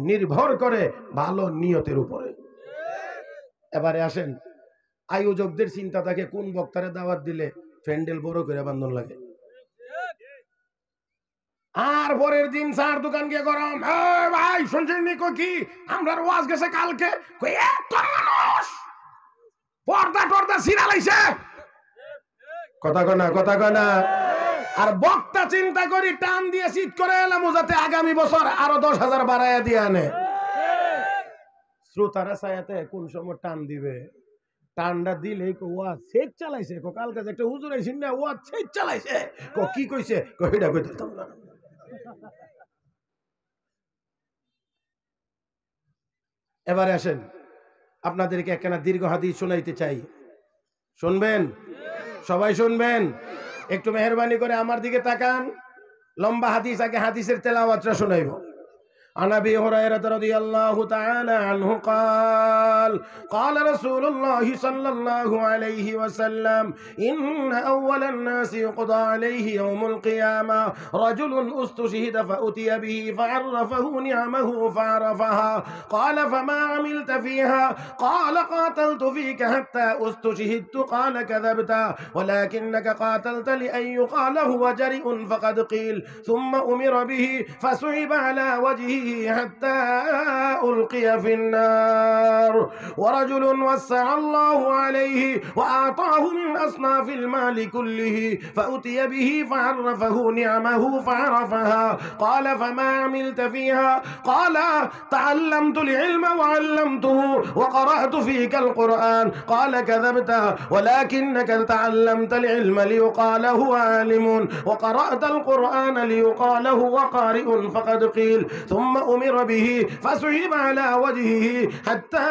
নির্ভর করে ভালো নিয়তের উপরে। এবারে আসেন, আয়োজকদের চিন্তা থাকে কোন বক্তারে দাওয়াত দিলে প্যান্ডেল বড় করে বান্ধন লাগে, আর পরের দিন চার দোকান গিয়ে গরম, ভাই শুনছেন কি আমরা ওয়াজ গেছে কালকে, এত মানুষ পর্দা টর্দা ছিঁড়া লাইছে, কথা কনা কথা কনা। আর বক্তা চিন্তা করি টান দিয়ে শীত করে এলাম যাতে আগামী বছর আরো 10,000 বাড়াইয়া দিয়ে আনে। শ্রোতারা ছায়াতে কোন সময় টান দিবে, টান্ডা দিলে ওয়া সেট চালাইছে, কালকে একটা হুজুর আইছেন না ওয়া সেট চালাইছে, কি কইছে কইটা কইতাম না। এবারে আসেন আপনাদেরকে একখানা দীর্ঘ হাদিস শোনাইতে চাই, শুনবেন? সবাই শুনবেন? একটু মেহেরবানি করে আমার দিকে তাকান। লম্বা হাদিস, আগে হাদিসের তেলাওয়াতটা শোনাইব। عن أبي هريرة رضي الله تعالى عنه قال قال رسول الله صلى الله عليه وسلم إن أول الناس يقضى عليه يوم القيامة رجل استشهد فأتي به فعرفه نعمه فعرفها قال فما عملت فيها قال قاتلت فيك حتى استشهدت قال كذبت ولكنك قاتلت لأن يقال هو جريء فقد قيل ثم أمر به فصعب على وجهه حتى ألقي في النار ورجل وسع الله عليه وأعطاه من أصناف المال كله فأتي به فعرفه نعمه فعرفها قال فما عملت فيها قال تعلمت العلم وعلمته وقرأت فيك القرآن قال كذبت ولكنك تعلمت العلم ليقال هو عالم وقرأت القرآن ليقال هو قارئ فقد قيل ثم أمر به فسحب على وجهه حتى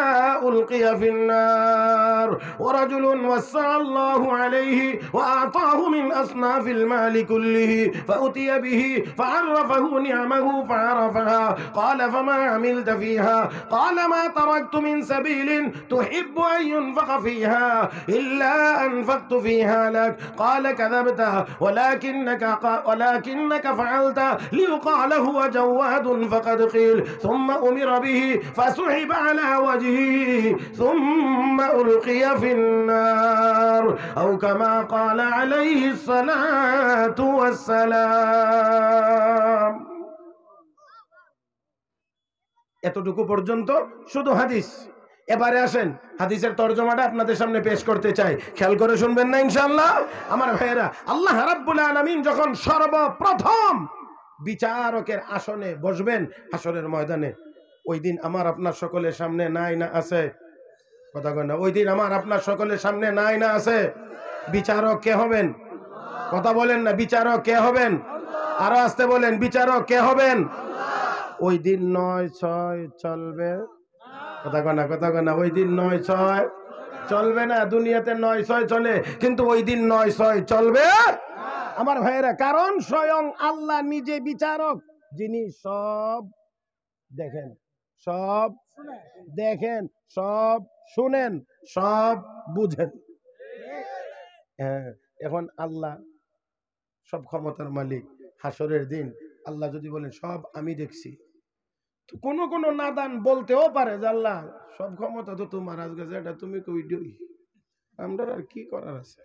ألقي في النار ورجل وسع الله عليه وأعطاه من أصناف المال كله فأتي به فعرفه نعمه فعرفها قال فما عملت فيها قال ما تركت من سبيل تحب أن ينفق فيها إلا أنفقت فيها لك قال كذبت ولكنك فعلت ليقال هو جواد فقد قيل ثم أمر به فسحب على وجهه ثم ألقي في النار أو كما قال عليه الصلاة والسلام। এতটুকু পর্যন্ত শুধু হাদিস। এবারে আসেন হাদিসের তরজমাটা আপনাদের সামনে পেশ করতে চাই, খেয়াল করে শুনবেন না ইনশাআল্লাহ আমার ভাইয়েরা। আল্লাহ রাব্বুল আলামিন যখন সর্বপ্রথম বিচারকের আসনে বসবেন হাসরের ময়দানে, ওই দিন আমার আপনার সকলের সামনে নাই না আছে, কথা কয় না, ওই দিন আমার আপনার সকলের সামনে নাই না আছে। বিচারক কে হবেন? কথা বলেন না, বিচারক কে হবেন? আরো আসতে বলেন, বিচারক কে হবেন? ওই দিন 9-6 চলবে, কথা কয় না, কথা কয় না, ওই দিন 9-6 চলবে না। দুনিয়াতে 9-6 চলে, কিন্তু ওই দিন 9-6 চলবে আমার ভাইয়েরা। কারণ স্বয়ং আল্লাহ নিজে বিচারক, যিনি সব দেখেন, সব দেখেন, সব শুনেন, সব বুঝেন। হ্যাঁ, এখন আল্লাহ সব ক্ষমতার মালিক। হাসরের দিন আল্লাহ যদি বলেন সব আমি দেখছি, তো কোনো কোনো নাদান বলতেও পারে যে আল্লাহ সব ক্ষমতা তো তোমার, আজকে যেটা তুমি কই দিই, আমরা আর কি করার আছে।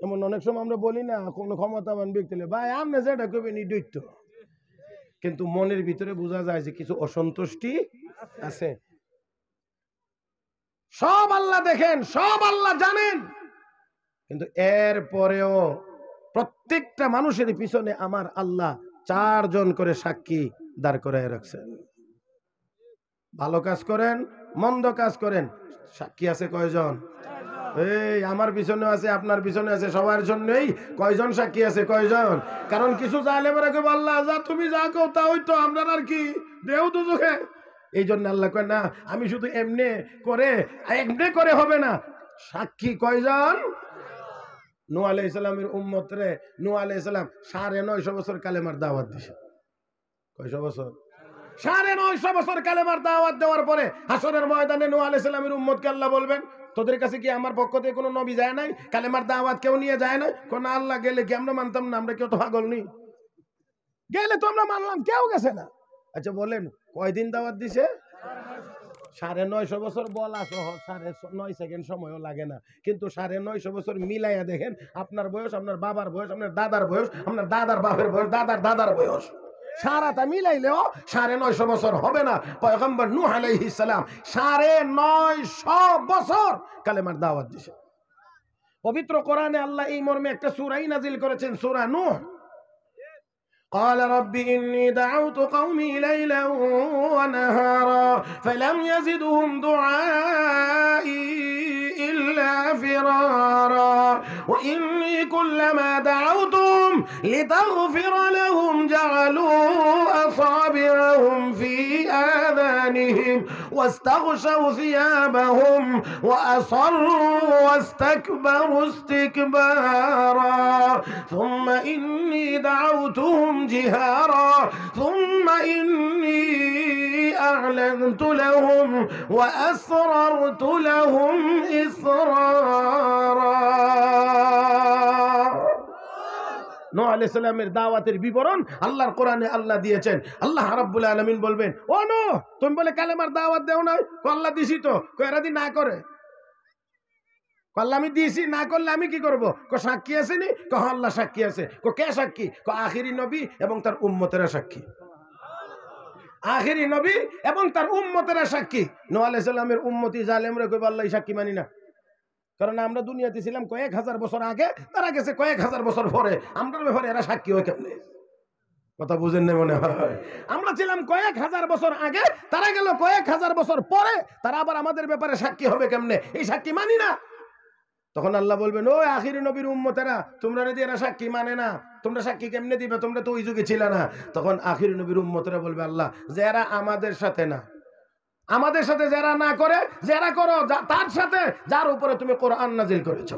এমন অনেক সময় আমরা বলি না কোনো ক্ষমতাবান ব্যক্তি ভাই আপনি যেটা কবেন দৈত্য, কিন্তু মনের ভিতরে বোঝা যায় যে কিছু অসন্তুষ্টি আছে। সব আল্লাহ দেখেন, সব আল্লাহ জানেন, কিন্তু এর পরেও প্রত্যেকটা মানুষের পিছনে আমার আল্লাহ 4 জন করে সাক্ষী দাঁড় করায় রাখছেন। ভালো কাজ করেন, মন্দ কাজ করেন, সাক্ষী আছে কয়জন? এই আমার পিছনে আছে, আপনার পিছনে আছে, সবার জন্যই কয়জন সাক্ষী আছে? কয়জন? কারণ কিছু জালেমেরা কে আল্লাহ যা তুমি যা কও তা হইতো, আমরা আর কি দেও তো চোখে। এই জন্য আল্লাহ কয় না আমি শুধু এমনি করে হবে না, সাক্ষী কয়জন? নূহ আলাইহিস সালামের উম্মত রে নূহ আলাইহিস সালাম 950 বছর কালেমার দাওয়াত দিয়েছে। কয়শো বছর? 950 বছর কালেমার দাওয়াত দেওয়ার পরে হাসরের ময়দানে নূহ আলাইহিস সালামের উম্মতকে আল্লাহ বলবেন তোদের কাছে কি আমার পক্ষ থেকে কোনো নবী যায় নাই? কালেমার দাওয়াত কেউ নিয়ে যায় না? কোন আল্লাহ গেলে কি আমরা মানতাম না? আমরা কেউ তো পাগল নি, গেলে তো আমরা মানলাম, কেউ গেছে না। আচ্ছা বলেন কয়দিন দাওয়াত দিছে? 950 বছর বলা সহ 9.5 সেকেন্ড সময়ও লাগে না, কিন্তু 950 বছর মিলাইয়া দেখেন আপনার বয়স, আপনার বাবার বয়স, আপনার দাদার বয়স, আপনার দাদার বাপের বয়স, দাদার দাদার বয়স, সারাটা মিলাইলেও 950 বছর হবে না। পয়গম্বর নূহ আলাইহিস সালাম 950 বছর কালেমার দাওয়াত দিয়েছে। পবিত্র কোরআনে আল্লাহ এই মর্মে একটা সূরা নাজিল করেছেন, সূরা নূহ। قال رب إني دعوت قومي ليلا ونهارا فلم يزدهم دعائي إلا فرارا وإني كلما دعوتهم لتغفر لهم جعلوا أصابعهم في آذانهم واستغشوا ثيابهم وأصروا واستكبروا استكبارا ثم إني دعوتهم جهارا ثم إني أعلنت لهم وأسررت لهم إسرارا। নূহ আলাইহিস সালামের দাওয়াতের বিবরণ আল্লাহর কোরআনে আল্লাহ দিয়েছেন। আল্লাহ রাব্বুল আলামিন বলবেন, ও নূহ, তুমি বলে কালেমার দাওয়াত দেও না? আল্লাহ দিছি তো। এরা দি না করে, আমি দিয়েছি, না করলে আমি কি করবো? সাক্ষী আছে নি? আল্লাহ সাক্ষী আছে। কে সাক্ষী? আখিরি নবী এবং তার উম্মতেরা সাক্ষী। আখিরি নবী এবং তার উম্মতেরা সাক্ষী। নূহ আলাইহিস সালামের উম্মতি জালেমরা কইবে আল্লাহ সাক্ষী মানি না, কারণ আমরা দুনিয়াতে ছিলাম কয়েক হাজার বছর আগে, তারা গেছে কয়েক হাজার বছর পরে। আমরার ব্যাপারে এরা সাক্ষী হয় কেমনে? কথা বুঝেন না মনে হয়? আমরা ছিলাম কয়েক হাজার বছর আগে, তারা গেল কয়েক হাজার বছর পরে, তারা আবার আমাদের ব্যাপারে সাক্ষী হবে কেমনে? এই সাক্ষী মানি না। তখন আল্লাহ বলবেন, ও আখিরি নবীর উম্মতেরা, তোমরা যদি এরা সাক্ষী মানে না, তোমরা সাক্ষী কেমনে দিবে? তোমরা তো ওই যুগে ছিল না। তখন আখিরি নবীর উম্মতেরা বলবে, আল্লাহ, যারা আমাদের সাথে না, আমাদের সাথে যারা না করে, যারা করো তার সাথে যার উপরে তুমি কোরআন নাজিল করেছো।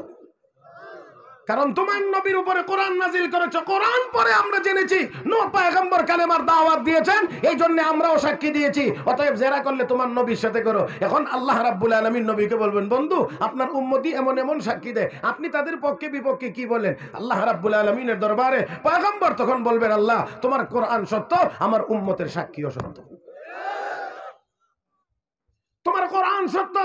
কারণ তোমার নবীর উপরে কোরআন নাজিল করেছো। কোরআন পরে আমরা জেনেছি নূহ পয়গম্বর কালেমার দাওয়াত দিয়েছেন, এই জন্য আমরাও সাক্ষী দিয়েছি। অতএব যারা করলে তোমার নবীর সাথে করো। এখন আল্লাহ রাব্বুল আলামিন নবীকে বলবেন, বন্ধু, আপনার উম্মতি এমন এমন সাক্ষী দেয়, আপনি তাদের পক্ষে বিপক্ষে কি বলেন? আল্লাহ রাব্বুল আলামিনের দরবারে পয়গম্বর তখন বলবেন, আল্লাহ, তোমার কোরআন সত্য, আমার উম্মতের সাক্ষীও সত্য। তোমার কোরআন সত্য,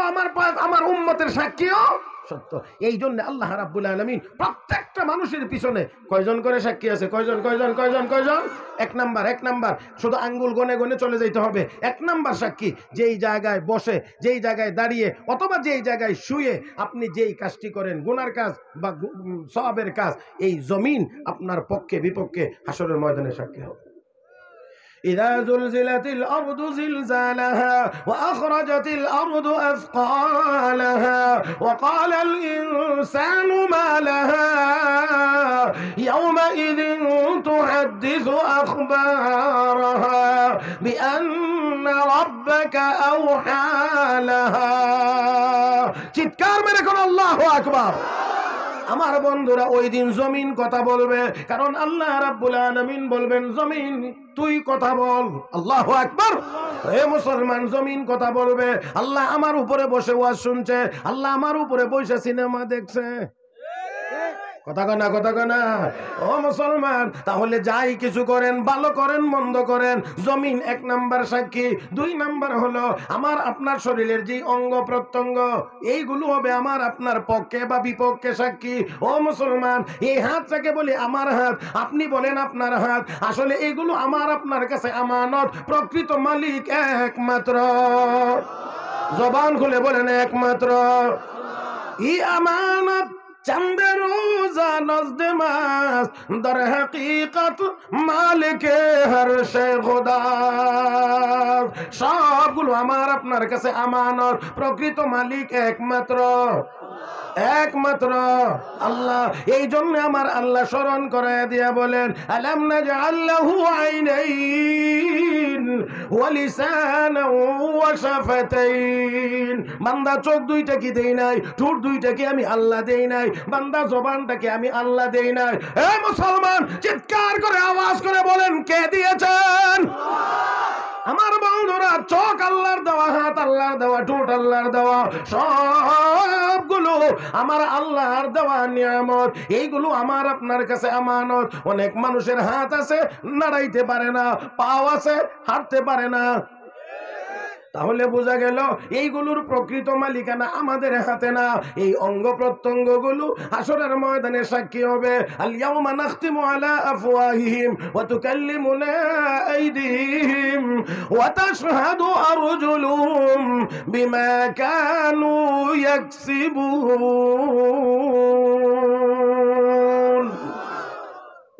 আমার উম্মতের সাক্ষীও সত্য। এই জন্য আল্লাহ রাব্বুল আলামিন প্রত্যেকটা মানুষের পিছনে কয়জন করে সাক্ষী আছে? কয়জন কয়জন কয়জন কয়জন? এক নাম্বার, শুধু আঙ্গুল গনে গনে চলে যেতে হবে। এক নাম্বার সাক্ষী, যেই জায়গায় বসে, যেই জায়গায় দাঁড়িয়ে, অথবা যেই জায়গায় শুয়ে আপনি যেই কাজটি করেন, গুনার কাজ বা সওয়াবের কাজ, এই জমিন আপনার পক্ষে বিপক্ষে হাসরের ময়দানে সাক্ষী হবে। إذا زلزلت الأرض زلزالها وأخرجت الأرض أثقالها وقال الإنسان ما لها يومئذ تحدث أخبارها بأن ربك أوحى لها চিৎকার মেরে কোন আল্লাহু আকবার। আমার বন্ধুরা, ওই দিন জমিন কথা বলবে, কারণ আল্লাহ রাব্বুল আলামিন বলবেন, জমিন তুই কথা বল। আল্লাহু আকবার। হে মুসলমান, জমিন কথা বলবে। আল্লাহ আমার উপরে বসে ওয়াজ শুনছে, আল্লাহ আমার উপরে বসে সিনেমা দেখছে। কথা কনা, কথা কনা। ও মুসলমান, তাহলে যাই কিছু করেন, ভালো করেন মন্দ করেন, জমিন এক নাম্বার সাক্ষী। দুই নাম্বার হলো আমার আপনার শরীরের যে অঙ্গ প্রত্যঙ্গ, এইগুলো হবে আমার আপনার পক্ষে বা বিপক্ষে সাক্ষী। ও মুসলমান, এই হাতটাকে বলি আমার হাত, আপনি বলেন আপনার হাত, আসলে এগুলো আমার আপনার কাছে আমানত। প্রকৃত মালিক একমাত্র। জবান খুলে বলেন একমাত্র। ই আমানত চন্দে রোজা নজদে মাস দর হकीकत মালিকে হর শে খুদা। সবগুলো আমার আপনার কাছে আমানত। প্রকৃত মালিক একমাত্র, একমাত্র আল্লাহ। এই জন্য আমার আল্লাহ স্মরণ করায় দিয়া বলেন, আলাম নাজআল লাহু আইনাইন ওয়া লিসানান ওয়া শাফাতাইন। বান্দা চোখ দুইটা কি দেই নাই? ঠোঁট দুইটা কি আমি আল্লাহ দেই নাই? বান্দা জবানটাকে আমি আল্লাহ দেই নাই? হে মুসলমান, চিৎকার করে আওয়াজ করে বলেন, কে দিয়েছেন? আমার বন্ধুরা, চোখ আল্লাহর দেওয়া, হাত আল্লাহর দেওয়া, ঠোঁট আল্লাহর দেওয়া, সবগুলো আমার আল্লাহর দেওয়া নিয়ামত। এইগুলো আমার আপনার কাছে আমানত। অনেক মানুষের হাত আছে, নাড়াইতে পারে না, পাও আছে, হাঁটতে পারে না। তাহলে বোঝা গেল এইগুলোর প্রকৃত মালিকানা আমাদের হাতে না। এই অঙ্গ প্রত্যঙ্গগুলো হাসরের ময়দানে সাক্ষী হবে। আল ইয়াউমা নাখতিমু আলা আফওয়াহিহিম ওয়া তুকাল্লিমুনা আইদিহিম ওয়া তাশহাদু আরজুলুহুম বিমা কানু ইয়াকসিবুন।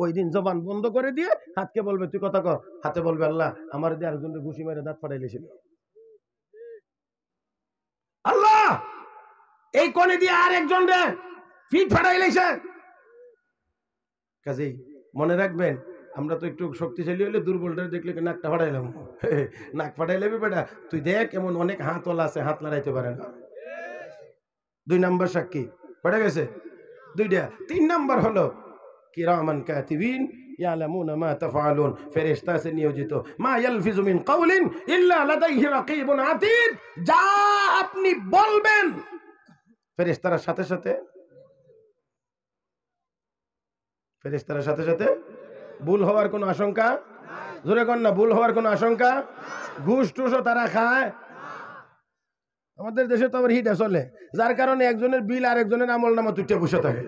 ওই দিন জবান বন্ধ করে দিয়ে হাতকে বলবে তুই কথা কর, হাতে বলবে আল্লাহ আমার দিয়ে আরেকজনকে ঘুষি মেরে দাঁত ফাটাইলেছিল। আল্লাহ এই কোণে দিয়ে আরেকজন রে ফিট ফাটাইলেছে। কাজেই মনে রাখবেন, আমরা তো একটু শক্তিশালী হলে দুর্বলটা দেখলে নাকটা ফাটাইলাম, নাক ফাটাইলে বেটা তুই দেখ এমন অনেক হাতওয়ালা আছে হাত লড়াইতে পারে না। 2 নম্বর সাক্ষী পড়ে গেছে 2টা। 3 নম্বর হলো কিরামান কাতিবিন ইয়ালামুনা মা তাফআলুন, ফেরেশতা আছে নিয়োজিত। মা ইয়ালফিজু মিন কাউলিন ইল্লা লাদাইহি রাকিবুন আতীদ, যা আপনি বলবেন ফেরেশতারা সাথে সাথে ভুল হওয়ার কোনো আশঙ্কা, জোরে কর না, ভুল হওয়ার কোনো আশঙ্কা। ঘুষ টুসও তারা খায়। আমাদের দেশে তো আবার হিটে চলে, যার কারণে একজনের বিল আর একজনের আমল নামা তুইটা বসে থাকে।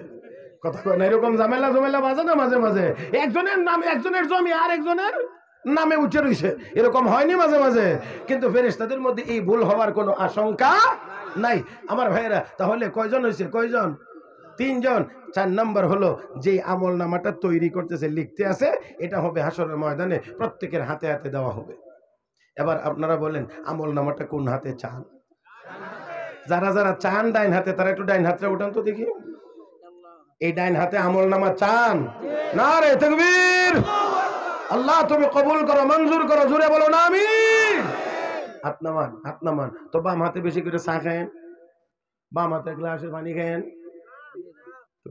কথা কয় না, এরকম ঝামেলা বাজে না মাঝে মাঝে, একজনের নাম একজনের জমি আর একজনের নামে উঠে রইছে, এরকম হয়নি মাঝে মাঝে? কিন্তু ফেরেশতাদের মধ্যে এই ভুল হওয়ার কোনো আশঙ্কা নাই। আমার ভাইয়েরা, তাহলে কয়জন হয়েছে? কয়জন? 3 জন। 4 নম্বর হলো যে আমল নামাটা তৈরি করতেছে, লিখতে আছে, এটা হবে হাসরের ময়দানে প্রত্যেকের হাতে হাতে দেওয়া হবে। এবার আপনারা বলেন আমল নামাটা কোন হাতে চান? যারা যারা চান ডাইন হাতে, তারা একটু ডাইন হাতটা উঠান তো দেখি। এই ডাইন হাতে আমল নামা চান? নারে তাকবীর! আল্লাহ তুমি কবুল করো, মঞ্জুর করো, জোরে বলো না আমিন। হাত নামান। তো বাম হাতে বেশি করে চা খায়েন, বাম হাতে গ্লাসে পানি খায়েন।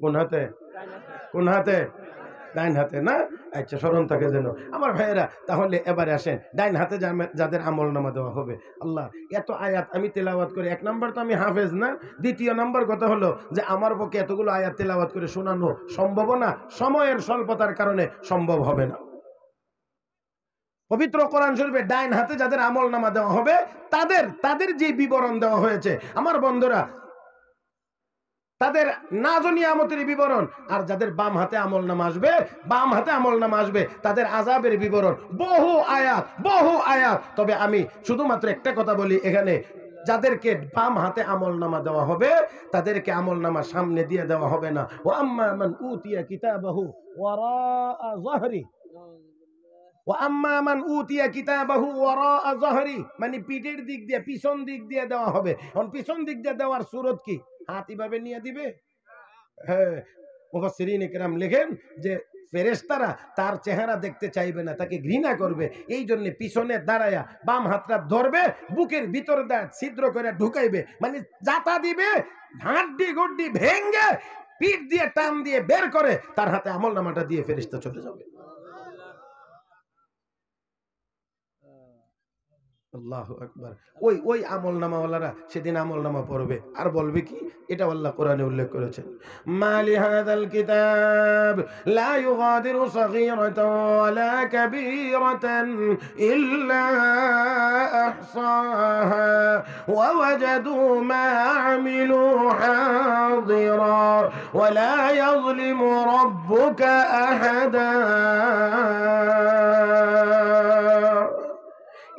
কোন হাতে? ডাইন হাতে না? আচ্ছা, স্মরণ থাকে যেন আমার ভাইয়েরা। তাহলে এবারে আসেন, ডাইন হাতে যাদের আমল নামা দেওয়া হবে। আল্লাহ এত আয়াত আমি তেলাওয়াত করি, 1 নম্বর তো আমি হাফেজ না, 2য় নম্বর কথা হলো যে আমার পক্ষে এতগুলো আয়াত তেলাওয়াত করে শোনানো সম্ভব না, সময়ের স্বল্পতার কারণে সম্ভব হবে না। পবিত্র কোরআন শরীফে ডাইন হাতে যাদের আমল নামা দেওয়া হবে তাদের যে বিবরণ দেওয়া হয়েছে আমার বন্ধুরা, তাদের নাজ নিয়ামতের বিবরণ, আর যাদের বাম হাতে আমল নামা আসবে তাদের আযাবের বিবরণ, বহু আয়াত। তবে আমি শুধুমাত্র একটা কথা বলি, এখানে যাদেরকে বাম হাতে আমল নামা দেওয়া হবে তাদেরকে আমল নামা সামনে দিয়ে দেওয়া হবে না। ওয়া আম্মা মান উতিয়া কিতাবাহু ওয়ারাআ যাহরি, ওয়া আম্মা মান উতিয়া কিতাবাহু ওয়ারাআ যাহরি, মানে পিঠের দিক দিয়ে, পিছন দিক দিয়ে দেওয়া হবে। এখন পিছন দিক দিয়ে দেওয়ার সুরত কি? হাত এভাবে নিয়ে দিবে। হ্যাঁ, মুফাসসিরিনে কেরাম লেখেন যে ফেরেশতারা তার চেহারা দেখতে চাইবে না, তাকে ঘৃণা করবে। এই জন্য পিছনে দাঁড়ায়া বাম হাতটা ধরবে, বুকের ভিতর দিয়ে ছিদ্র করে ঢুকাইবে, মানে জাতা দিবে, হাড্ডি গুড্ডি ভেঙ্গে পিঠ দিয়ে টান দিয়ে বের করে তার হাতে আমল নামাটা দিয়ে ফেরেশতা চলে যাবে। আল্লাহু আকবার। ওই আমল নামাওয়ালারা সেদিন আমল নামা পড়বে আর বলবে কি? এটা আল্লাহ কোরআনে উল্লেখ করেছেন, মালি হাযাল কিতাব লা ইউগাদিরু সাগীরাতান ওয়ালা কাবীরাতান ইল্লা আহসাহা ওয়া ওয়াজাদু মা আমিলু হাযিরা ওয়ালা ইয়াযলিমু রাব্বুকা আহাদা।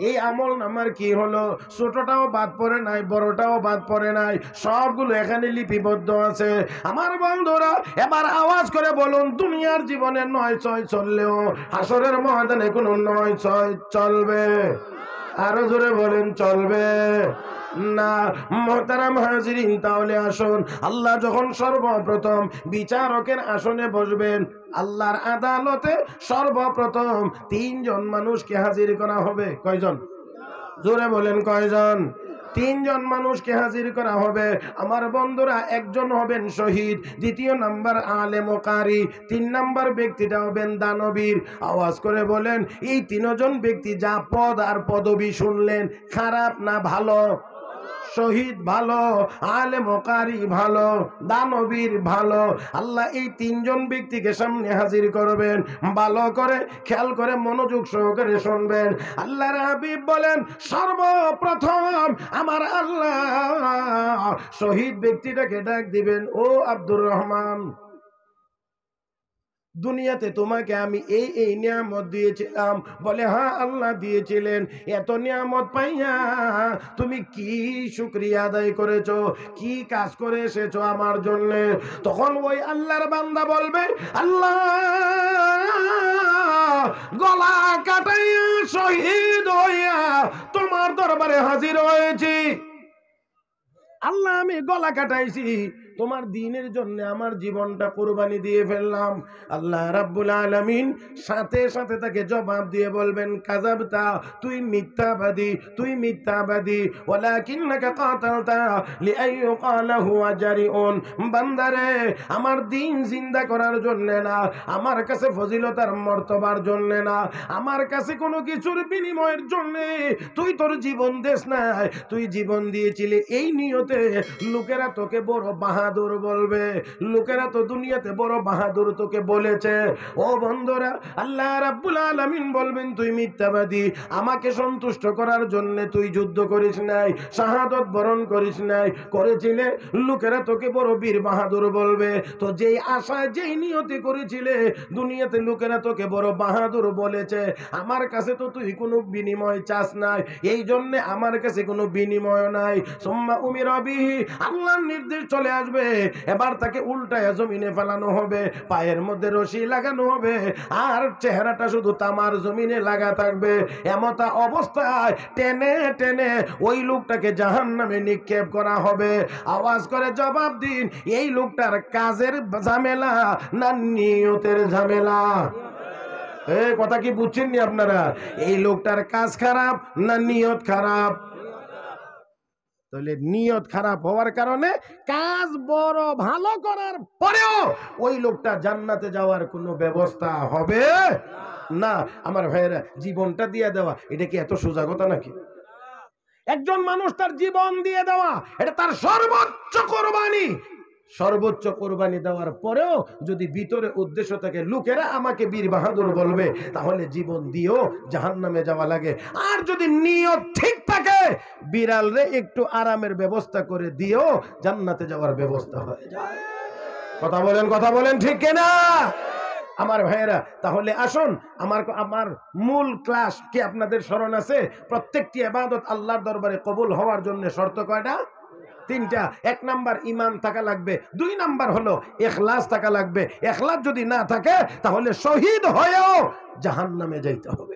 এই আমল নামার কি হলো? ছোটটাও বাদ পড়ে নাই, বড়টাও বাদ পড়ে নাই, সবগুলো এখানে লিপিবদ্ধ আছে। আমার বন্ধুরা, এবার আওয়াজ করে বলুন, দুনিয়ার জীবনে 9-6 চললেও হাসরের ময়দানে কোনো 9-6 চলবে? আরো জোরে বলেন, চলবে না? মুহতারাম হাজিরিন, তাহলে আসুন, আল্লাহ যখন সর্বপ্রথম বিচারকের আসনে বসবেন, আল্লাহর আদালতে সর্বপ্রথম 3 জন মানুষকে হাজির করা হবে। কয়জন? জোরে বলেন, কয়জন? 3 জন মানুষকে হাজির করা হবে। আমার বন্ধুরা, একজন হবেন শহীদ, 2য় নাম্বার আলেম ও কারি, 3 নাম্বার ব্যক্তিটা হবেন দানবীর। আওয়াজ করে বলেন, এই 3 জন ব্যক্তি যা পদ আর পদবি শুনলেন, খারাপ না ভালো? শহীদ ভালো, আলেম কারি ভালো, দানবীর ভালো। আল্লাহ এই তিনজন ব্যক্তিকে সামনে হাজির করবেন। ভালো করে খেয়াল করে মনোযোগ সহকারে শুনবেন। আল্লাহর হাবিব বলেন, সর্বপ্রথম আমার আল্লাহ শহীদ ব্যক্তিটাকে ডাক দিবেন, ও আব্দুর রহমান, দুনিয়াতে তোমাকে আমি এই এই নিয়ামত দিয়েছিলাম। বলে, হ্যাঁ আল্লাহ দিয়েছিলেন। এত নিয়ামত পাইয়া তুমি কি শুকরিয়া আদায় করেছো, কি কাজ করে এসেছো আমার জন্য? তখন ওই আল্লাহর বান্দা বলবে, আল্লাহ গলা কাটাইয়া শহীদ হইয়া তোমার দরবারে হাজির হয়েছি। আল্লাহ আমি গলা কাটাইছি, তোমার দ্বীনের জন্য আমার জীবনটা কুরবানি দিয়ে ফেললাম। আল্লাহ রাব্বুল আলামিন সাথে সাথে তাকে জবাব দিয়ে বলবেন, কাযাবতা, তুই মিথ্যাবাদী, তুই মিথ্যাবাদী। ওয়ালাকিন্নাকা কাতালতা লিআইয়ুকালা হুয়া জারিউন। বান্দারে, আমার দ্বীন জিন্দা করার জন্য না, আমার কাছে ফজিলতার মর্তবার জন্য না, আমার কাছে কোনো কিছুর বিনিময়ের জন্য তুই তোর জীবন দেস না। তুই জীবন দিয়েছিলি এই নিয়তে লোকেরা তোকে বড় বাহাদুর বলবে, লোকেরা তো দুনিয়াতে বড় বাহাদুর তোকে বলেছে। ও বন্ধুরা, আল্লাহ রাব্বুল আলামিন বলবেন, তুই মিথ্যাবাদী, আমাকে সন্তুষ্ট করার জন্য তুই যুদ্ধ করিস নাই, শাহাদত বরণ করিস নাই। করেছিলে, লোকেরা তোকে বড় বীর বাহাদুর বলবে। তো যেই আশায় যেই নিয়তে করেছিলে, দুনিয়াতে লোকেরা তোকে বড় বাহাদুর বলেছে, আমার কাছে তো তুই কোনো বিনিময় চাস নাই, এই জন্য আমার কাছে কোনো বিনিময় নাই। সুম্মা উমিরা বিহি, আল্লাহর নির্দেশ চলে আসবে, এবার তাকে উল্টায় জমিনে ফেলানো হবে, পায়ের মধ্যে রশি লাগানো হবে, আর চেহারাটা শুধু তামার জমিনে লাগা থাকবে। এমতা অবস্থায় টেনে টেনে ওই লোকটাকে জাহান্নামে নিক্ষেপ করা হবে। আওয়াজ করে জবাব দিন, এই লোকটার কাজের ঝামেলা না নিয়তের ঝামেলা? কথা কি বুঝছেননি আপনারা? এই লোকটার কাজ খারাপ না নিয়ত খারাপ? তাহলে নিয়ত খারাপ হওয়ার কারণে কাজ বড় ভালো করার পরেও ওই লোকটা জান্নাতে যাওয়ার কোনো ব্যবস্থা হবে না। আমার ভাইয়েরা, জীবনটা দিয়ে দেওয়া এটা কি এত সোজা কথা নাকি? একজন মানুষ তার জীবন দিয়ে দেওয়া, এটা তার সর্বোচ্চ কোরবানি। সর্বোচ্চ কোরবানি দেওয়ার পরেও যদি ভিতরে উদ্দেশ্য থাকে লোকেরা আমাকে বীর বাহাদুর বলবে, তাহলে জীবন দিয়েও জাহান্নামে যাওয়া লাগে। আর যদি নিয়ত ঠিক থাকে, বিড়াল রে একটু আরামের ব্যবস্থা করে দিয়েও জান্নাতে যাওয়ার ব্যবস্থা হয়ে যায়। কথা বলেন ঠিক কিনা আমার ভাইয়েরা? তাহলে আসুন, আমার মূল ক্লাস কি আপনাদের স্মরণ আছে? প্রত্যেকটি ইবাদত আল্লাহর দরবারে কবুল হওয়ার জন্য শর্ত কয়টা? তিনটা। এক নাম্বার ঈমান থাকা লাগবে, দুই নাম্বার হলো ইখলাস থাকা লাগবে। ইখলাস যদি না থাকে, তাহলে শহীদ হয়েও জাহান্নামে যাইতে হবে।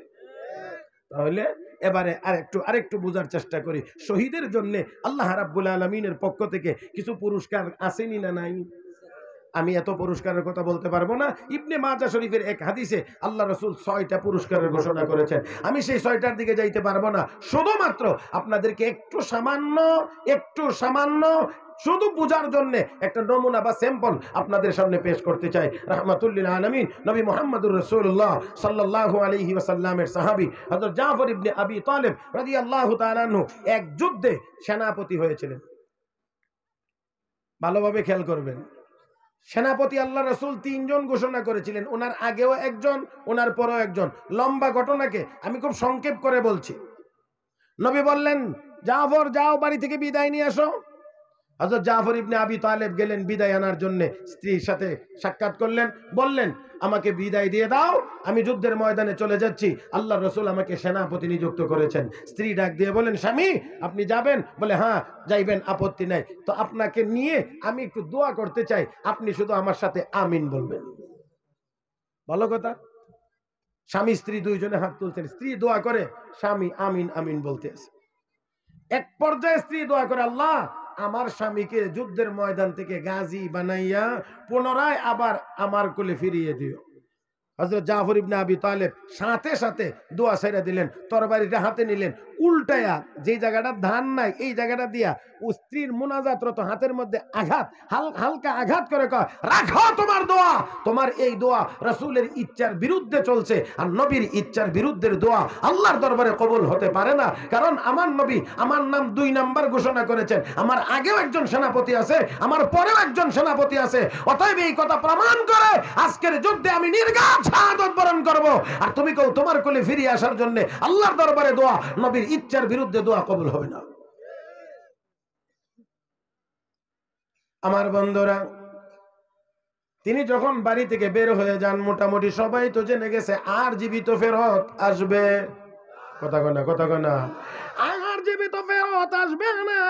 তাহলে এবারে আরেকটু বোঝার চেষ্টা করি, শহীদের জন্য আল্লাহ রাব্বুল আলামিনের পক্ষ থেকে কিছু পুরস্কার আসেনি না নাই? আমি এত পুরস্কারের কথা বলতে পারবো না। ইবনে মাজাহ শরীফের এক হাদিসে আল্লাহ রাসূল 6টা পুরস্কারের ঘোষণা করেছেন। আমি সেই 6টার দিকে যাইতে পারবো না, শুধুমাত্র আপনাদেরকে একটু সামান্য শুধু বোঝার জন্য একটা নমুনা বা স্যাম্পল আপনাদের সামনে পেশ করতে চাই। রাহমাতুল লিল আলামিন নবী মুহাম্মদুর রাসূলুল্লাহ সাল্লাল্লাহু আলাইহি ওয়াসাল্লামের সাহাবী হযরত জাফর ইবনে আবি তালিব রাদিয়াল্লাহু তাআলা আনহু এক যুদ্ধে সেনাপতি হয়েছিলেন। ভালোভাবে খেয়াল করবেন, সেনাপতি আল্লাহ রাসূল 3 জন ঘোষণা করেছিলেন, ওনার আগেও একজন, ওনার পরও একজন। লম্বা ঘটনাকে আমি খুব সংক্ষেপ করে বলছি। নবী বললেন, জাফর যাও, বাড়ি থেকে বিদায় নিয়ে আসো। হযরত জাফর ইবনে আবি তালেব গেলেন বিদায় আনার জন্য, স্ত্রীর সাথে সাক্ষাৎ করলেন, বললেন, আমাকে বিদায় দিয়ে দাও, আমি যুদ্ধের ময়দানে চলে যাচ্ছি, আল্লাহ রাসূল আমাকে সেনাপতি নিযুক্ত করেছেন। স্ত্রী ডাক দিয়ে বলেন, স্বামী আপনি যাবেন? বলে, হ্যাঁ যাইবেন, আপত্তি নাই। তো আপনাকে নিয়ে আমি একটু দোয়া করতে চাই, আপনি শুধু আমার সাথে আমিন বলবেন। ভালো কথা। স্বামী স্ত্রী দুইজনে হাত তুলছেন, স্ত্রী দোয়া করে, স্বামী আমিন আমিন বলতে আছে। এক পর্যায়ে স্ত্রী দোয়া করে, আল্লাহ আমার স্বামীকে যুদ্ধের ময়দান থেকে গাজী বানাইয়া পুনরায় আবার আমার কোলে ফিরিয়ে দিও। হযরত জাফর ইবনে আবি তালেব সাথে সাথে দোয়া ছেড়ে দিলেন, তরবারিটা হাতে নিলেন, উল্টায়া যে জায়গাটা ধান নাই এই জায়গাটা দিয়া ও স্ত্রীর মুনাজাতরত হাতের মধ্যে আঘাত হালকা আঘাত করে কয়, রাখো তোমার দোয়া। তোমার এই দোয়া রাসূলের ইচ্ছার বিরুদ্ধে চলছে, আর নবীর ইচ্ছার বিরুদ্ধের দোয়া আল্লাহর দরবারে কবুল হতে পারে না। কারণ আমার নবী আমার নাম 2 নাম্বার ঘোষণা করেছেন। আমার আগেও একজন সেনাপতি আছে, আমার পরেও একজন সেনাপতি আছে। অতএব এই কথা প্রমাণ করে আজকের যুদ্ধে আমি নির্ঘাত শাহাদাত বরণ করব। আর তুমি কেউ তোমার কোলে ফিরে আসার জন্য আল্লাহর দরবারে দোয়া, নবীর ইচ্ছার বিরুদ্ধে দোয়া কবুল হবে না। আমার বন্ধুরা, তিনি যখন বাড়ি থেকে বের হয়ে যান, মোটামুটি সবাই তো জেনে গেছে আর জীবিত ফেরত আসবে। কথা কনা কথা কনা, আর জীবিত ফেরত আসবে না।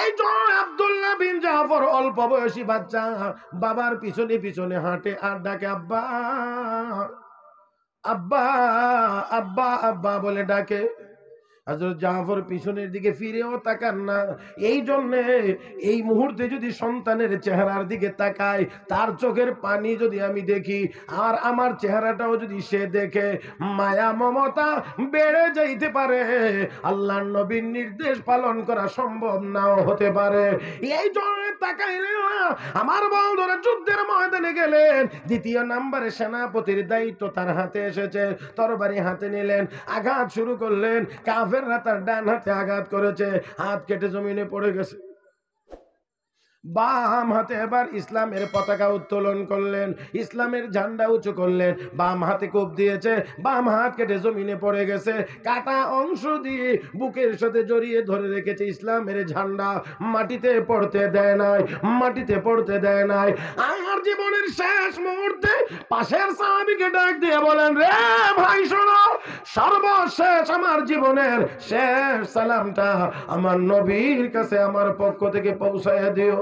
এই জন্য আব্দুল্লাহ বিন জাফর অল্প বয়সী বাচ্চা বাবার পিছনে পিছনে হাঁটে আর ডাকে আব্বা আব্বা আব্বা আব্বা বলে ডাকে। হযরত জাফর পিছনের দিকে ফিরেও তাকান না। এই জন্যে এই মুহূর্তে যদি সন্তানের চেহারার দিকে তাকাই, তার চোখের পানি যদি আমি দেখি আর আমার চেহারাটাও যদি সে দেখে, মায়া মমতা বেড়ে যাইতে পারে। আল্লাহর নবীর নির্দেশ পালন করা সম্ভব নাও হতে পারে। এই জন্য তাকাইলেন না। আমার বন্ধুরা যুদ্ধের ময়দানে গেলেন, 2 নম্বরে সেনাপতির দায়িত্ব তার হাতে এসেছে। তরবারি হাতে নিলেন, আঘাত শুরু করলেন। কাফেররা তার ডান হাতে আঘাত করেছে, হাত কেটে জমিনে পড়ে গেছে। বাম হাতে এবার ইসলামের পতাকা উত্তোলন করলেন, ইসলামের ঝান্ডা উঁচু করলেন। বাম হাতে কোপ দিয়েছে, বাম হাত কেটে জমিনে পড়ে গেছে। কাটা অংশ দিয়ে বুকের সাথে জড়িয়ে ধরে রেখেছে ইসলামের ঝান্ডা। মাটিতে পড়তে দেয় নাই, মাটিতে পড়তে দেয় নাই। আর জীবনের শেষ মুহূর্তে পাশের সাহাবীকে ডাক দিয়ে বলেন, রে ভাই শোনো, সর্বশেষ আমার জীবনের শেষ সালামটা আমার নবীর কাছে আমার পক্ষ থেকে পৌঁছায় দিও।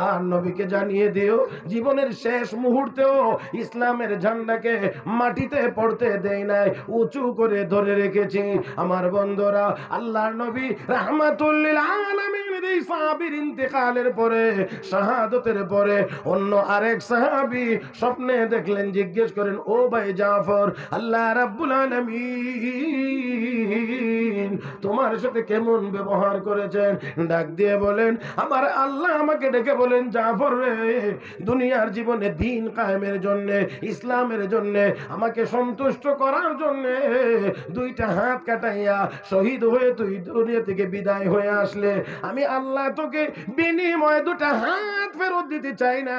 আর নবীকে জানিয়ে দিও, জীবনের শেষ মুহূর্তেও ইসলামের ঝান্ডাকে মাটিতে পড়তে দেই নাই, উঁচু করে ধরে রেখেছি। আমার বন্ধুরা, আল্লাহর নবী রাহমাতুল লিল আলামিন এই সাহাবীর ইন্তেকালের পরে, শাহাদাতের পরে অন্য আরেক সাহাবী স্বপ্নে দেখলেন, জিজ্ঞেস করেন, ও ভাই জাফর, আল্লাহ রাব্বুল আলামিন তোমার সাথে কেমন ব্যবহার করেছেন? ডাক দিয়ে বলেন, আমার আল্লাহ আমাকে ডেকে বলেন, জাফর রে, দুনিয়ার জীবনে দ্বীন কায়েমের জন্য, ইসলামের জন্য, আমাকে সন্তুষ্ট করার জন্য 2টা হাত কাটাইয়া শহীদ হয়ে তুই দুনিয়া থেকে বিদায় হয়ে আসলে, আমি আল্লাহ তোকে বিনিময়ে 2টা হাত ফেরত দিতে চাই না।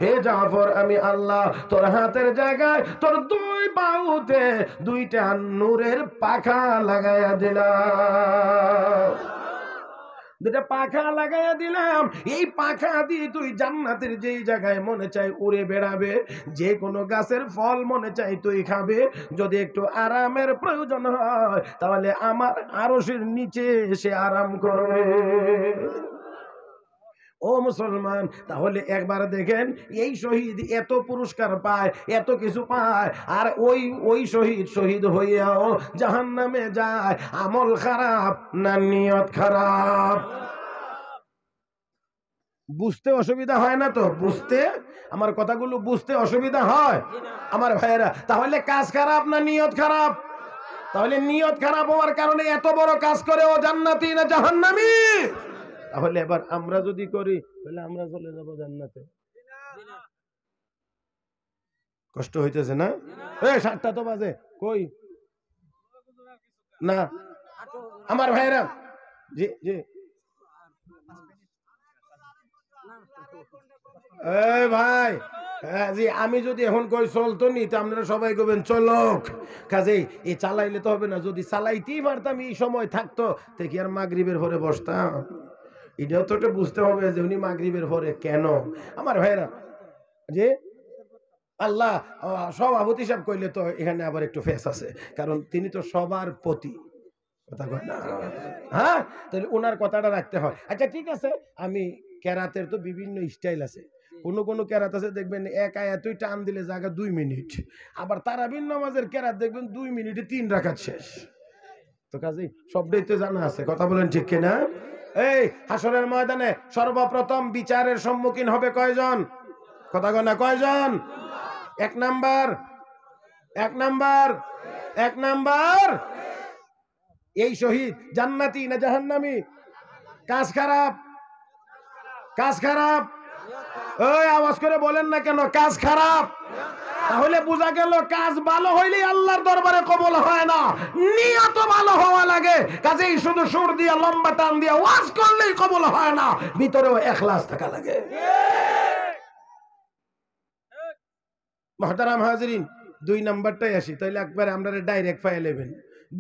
হে জাফর, আমি আল্লাহ তোর হাতের জায়গায় তোর 2 বাহুতে 2টা নূরের পাখা লাগাইয়া দিলাম। 2টা পাখা লাগাইয়া দিলাম। এই পাখা দিয়ে তুই জান্নাতের যেই জায়গায় মনে চাই উড়ে বেড়াবে, যে কোনো গাছের ফল মনে চাই তুই খাবে। যদি একটু আরামের প্রয়োজন হয় তাহলে আমার আরশের নিচে এসে আরাম করবে। ও মুসলমান, তাহলে একবার দেখেন, এই শহীদ এত পুরস্কার পায়, এত কিছু পায়, আর ওই শহীদ হইয়াও জাহান্নামে যায়। আমল খারাপ না নিয়ত খারাপ? বুঝতে অসুবিধা হয় না তো? বুঝতে, আমার কথাগুলো বুঝতে অসুবিধা হয় আমার ভাইয়েরা? তাহলে কাজ খারাপ না নিয়ত খারাপ? তাহলে নিয়ত খারাপ হওয়ার কারণে এত বড় কাজ করে ও জান্নাতি না জাহান্নামী? তাহলে এবার আমরা যদি করি তাহলে আমরা চলে যাব জান্নাতে। কষ্ট হইতেছে না? 7টা তো বাজে, কই না আমার ভাইরা? জি জি, এই ভাই, জি, আমি যদি এখন কই চলতো নি তো আপনারা সবাই কবেন চলক। কাজেই এই চালাইলে তো হবে না। যদি চালাইতেই পারতাম, এই সময় থাকতো, তে কি আর মাগরিবের পরে বসতাম? এটাও তো একটা বুঝতে হবে যে উনি মাগরিবের পরে কেন। আমার ভাইরা, যে আল্লাহ সভাপতি সাহেব কইলে তো এখানে আবার একটু ফেস আছে, কারণ তিনি তো সবার প্রতি, কথা কয় না? হ্যাঁ, তাহলে ওনার কথাটা রাখতে হয়। আচ্ছা ঠিক আছে, আমি কেরাতের তো বিভিন্ন স্টাইল আছে। কোনো কেরাত আছে দেখবেন এক আয়াতই টান দিলে জায়গা 2 মিনিট, আবার তারাবির নামাজের কেরাত দেখবেন 2 মিনিটে 3 রাকাত শেষ। তো কাজেই সবটাই তো জানা আছে, কথা বলেন ঠিক কিনা? এই হাসরের ময়দানে সর্বপ্রথম বিচারের সম্মুখীন হবে কয়জন? কথা কয় না, কয়জন? 1 নাম্বার এই শহীদ জান্নাতি না জাহান্নামী? কাজ খারাপ, কাজ খারাপ। ওই আওয়াজ করে বলেন না কেন কাজ খারাপ? তাহলে বোঝা গেল কাজ ভালো হইলে আল্লাহর দরবারে কবুল হয় না, নিয়ত ভালো হওয়া লাগে। কাজেই শুধু সুর দিয়া লম্বা টান দিয়া ওয়াজ করলেই কবুল হয় না, ভিতরেও ইখলাস থাকা লাগে। মুহতারাম হাজিরিন, 2 নাম্বারটাই আসি, তাইলে একবারে আমরা ডাইরেক্ট পাইয়ে নেবেন।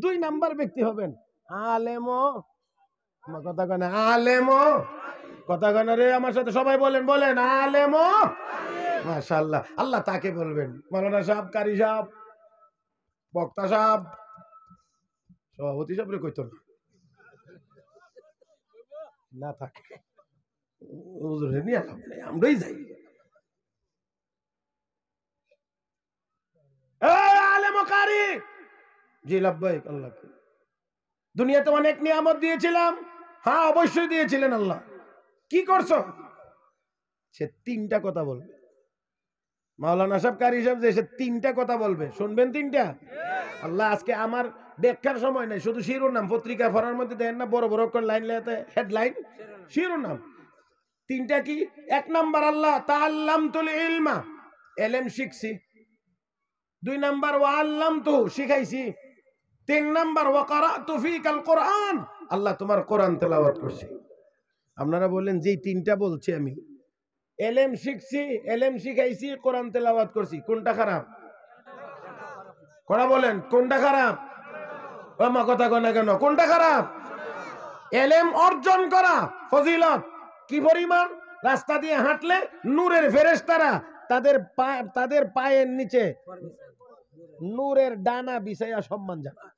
2 নাম্বার ব্যক্তি হবেন আলেমো, কথা কয় না আলেমো, কথা কয় না রে, আমার সাথে সবাই বলেন, বলেন আলেমো। মাশাআল্লাহ, আল্লাহ তাকে বলবেন মাওলানা সাহেব, কারি সাহেব, বক্তা সাহেব, সভাপতি সাহেব রে কইতো না থাকে, হুজুরে নিয়ে আলাপ নেই, আমরাই যাই। আলেমো কারি, জি লাব্বাইক। আল্লাহ দুনিয়াতে অনেক নিয়ামত দিয়েছিলাম, হ্যাঁ অবশ্যই দিয়েছিলেন আল্লাহ। কি করছো? সে 3টা কথা বলবে। মাওলানা সাহেব, কারি সাহেব যে সে 3টা কথা বলবে, শুনবেন 3টা? আল্লাহ আজকে আমার ব্যাখ্যার সময় নাই, শুধু শিরোনাম পত্রিকা পড়ার মধ্যে দেখেন না বড় বড় করে লাইন লেতে, হেডলাইন, শিরোনাম। 3টা কি? 1 নাম্বার আল্লাহ তাআল্লামতুল ইলমা, ইলম শিখছি। 2 নাম্বার ওয়া আল্লামতু, শিখাইছি। 3 নাম্বার ওয়া ক্বারাতু ফিকাল কোরআন, আল্লাহ তোমার কোরআন তেলাওয়াত করছি। আপনারা বললেন যে 3টা বলছি আমি, এলেম শিখছি, এলেম শিখাইছি, কোরআন তেলাওয়াত করছি, কোনটা খারাপ? কোনটা বলেন, কোনটা খারাপ? ওমা কথা কয় না কেন, কোনটা খারাপ? এলেম অর্জন করা ফজিলত কি পরিমাণ! রাস্তা দিয়ে হাঁটলে নূরের ফেরেশতারা তাদের পায়ের নিচে নূরের ডানা বিছাইয়া সম্মান জানায়।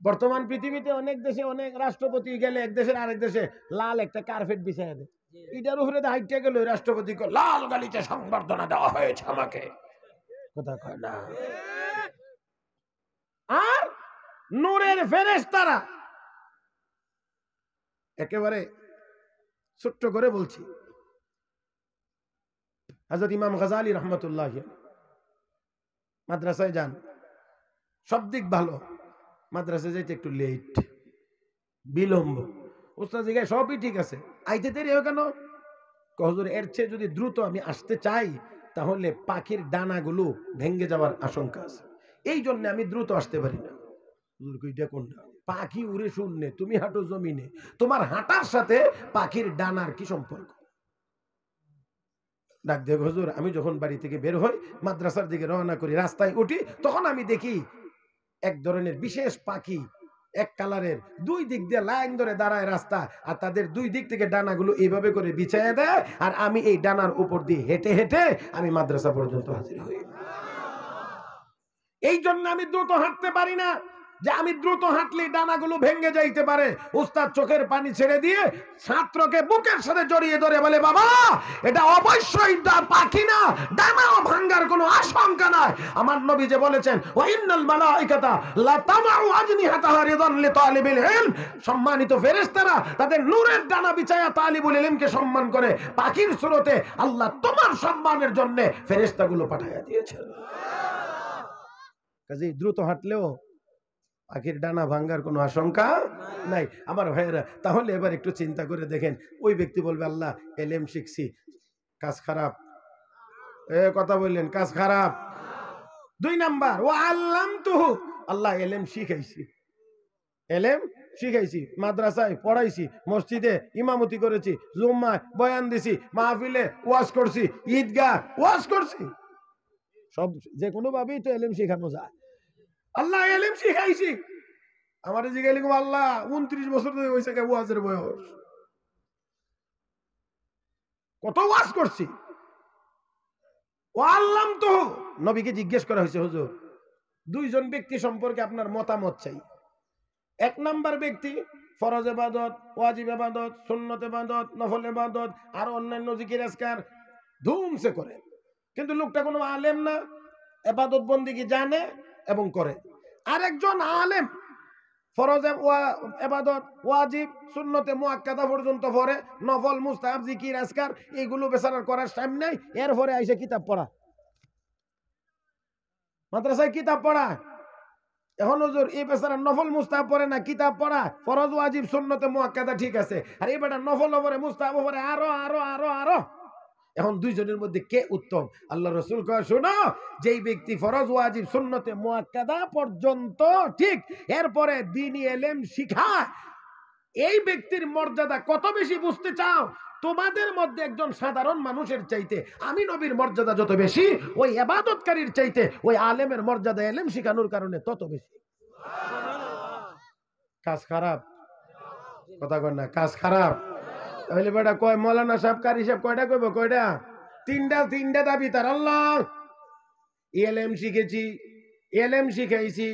বর্তমান পৃথিবীতে অনেক দেশে অনেক রাষ্ট্রপতি গেলে এক দেশের আরেক দেশে লাল একটা কার্পেট বিছাইয়া দেয়, এটার উপরে হাইটে গেল রাষ্ট্রপতিকে লাল গালিতে সংবর্ধনা দেওয়া হয়েছে আমাকে, কথা কয় না। আর নূরের ফেরেশতারা, একেবারে ছোট্ট করে বলছি, হযরত ইমাম গাযালি রাহমাতুল্লাহ মাদ্রাসায় যান, সব দিক ভালো, মাদ্রাসায় যাইতে একটু লেট, বিলম্ব। উস্তাদ জিজ্ঞাসা সবই ঠিক আছে, আইতে দেরি হয় কেন? হুজুর এর চেয়ে যদি দ্রুত আমি আসতে চাই তাহলে পাখির ডানাগুলো ভেঙে যাওয়ার আশঙ্কা আছে, এই জন্য আমি দ্রুত আসতে পারি না। হুজুর কইটা কোনটা? পাখি উড়ে শূন্যে, তুমি হাঁটো জমিনে, তোমার হাঁটার সাথে পাখির ডানার কি সম্পর্ক? ডাক দেখ হুজুর, আমি যখন বাড়ি থেকে বের হই মাদ্রাসার দিকে রওনা করি, রাস্তায় উঠি, তখন আমি দেখি এক ধরনের বিশেষ পাখি, এক কালারের, 2 দিক দিয়ে লাইন ধরে দাঁড়ায় রাস্তা, আর তাদের 2 দিক থেকে ডানাগুলো এইভাবে করে বিছাইয়া দেয়, আর আমি এই ডানার উপর দিয়ে হেঁটে হেঁটে আমি মাদ্রাসা পর্যন্ত হাজির হই। এই জন্য আমি দ্রুত হাঁটতে পারি না, যে আমি দ্রুত হাঁটলে ডানাগুলো ভেঙে যাইতে পারে। উস্তাদ চোখের পানি ছেড়ে দিয়ে ছাত্রকে বুকের সাথে জড়িয়ে ধরে বলে, বাবা এটা অবশ্যই পাখি না, ডানাও ভাঙার কোনো আশঙ্কা নাই। আমার নবী যে বলেছেন, ওয়া ইন্নাল মালাইকাতা লা তামাউ আজনিহাতাহা রিদান লিতালিবিল ইলম, সম্মানিত ফেরেশতারা তাদের নূরের ডানা বিছায়া তালিবুল ইলমকে সম্মান করে, পাখির সুরতে আল্লাহ তোমার সম্মানের জন্য ফেরেশতাগুলো পাঠাইয়া দিয়েছেন। কাজেই দ্রুত হাঁটলেও পাখির ডানা ভাঙ্গার কোনো আশঙ্কা নাই। আমার ভাইয়েরা, তাহলে এবার একটু চিন্তা করে দেখেন, ওই ব্যক্তি বলবে আল্লাহ এলেম শিখছি, কাজ খারাপ, কথা বললেন কাজ খারাপ। 2 নাম্বার ও আল্লামতুহু, আল্লাহ এলেম শিখাইছি, এলেম শিখাইছি, মাদ্রাসায় পড়াইছি, মসজিদে ইমামতি করেছি, জুম্মায় বয়ান দিছি, মাহফিলে ওয়াজ করছি, ঈদগাহ ওয়াজ করছি, সব যে কোনো ভাবেই তো এলেম শেখানো যায়। আল্লাহ এলেম শিখাইছি। আমার জিজ্ঞাসা করবো, আল্লাহ 29 বছর ধরে হয়েছে ওয়াজের বয়স, কত ওয়াজ করছি। ও আল্লাম তো, নবীকে জিজ্ঞেস করা হয়েছে, হুজুর 2 জন ব্যক্তি সম্পর্কে আপনার মতামত চাই। 1 নাম্বার ব্যক্তি ফরজ ইবাদত, ওয়াজিব ইবাদত, সুন্নত ইবাদত, নফল ইবাদত আর অন্যান্য জিকির আজকার ধুমসে করে, কিন্তু লোকটা কোনো আলেম না, ইবাদত বন্দেগী জানে এবং করে। আরেকজন আলেম ফরজ ইবাদত, ওয়াজিব, সুন্নতে মুআক্কাদা পর্যন্ত পড়ে, নফল মুস্তাহাব জিকির আজকার এগুলো বেচারার করার টাইম নাই, এরপরে আইসে কিতাব পড়া, মাদ্রাসায় কিতাব পড়া। এখন হুজুর এই বেচারা নফল মুস্তাহাব পড়ে না, কিতাব পড়া ফরজ ওয়াজিব সুন্নতে মুআক্কাদা ঠিক আছে, আর এই বেটা নফল পড়ে মুস্তাহাব পড়ে আরো আরো আরো আরো। এখন দুইজনের মধ্যে কে উত্তম? আল্লাহ রাসূল কয় শোনো, যেই ব্যক্তি ফরজ ওয়াজিব সুন্নতে মুআক্কাদা পর্যন্ত ঠিক, এরপরে দ্বীনি ইলম শিখায়, এই ব্যক্তির মর্যাদা কত বেশি বুঝতে চাও? তোমাদের মধ্যে একজন সাধারণ মানুষের চাইতে আমি নবীর মর্যাদা যত বেশি, ওই ইবাদতকারীর চাইতে ওই আলেমের মর্যাদা ইলম শিখানোর কারণে তত বেশি। কাজ খারাপ, কথা কয় না, কাজ খারাপ। তাহলে বেটা কয় মৌলানা সাহেব কারি সাহেব কয়টা কইব? কয়টা? তিনটা দাবি তার। আল্লাহ ইলম শিখেছি, ইলম শিখাইছি।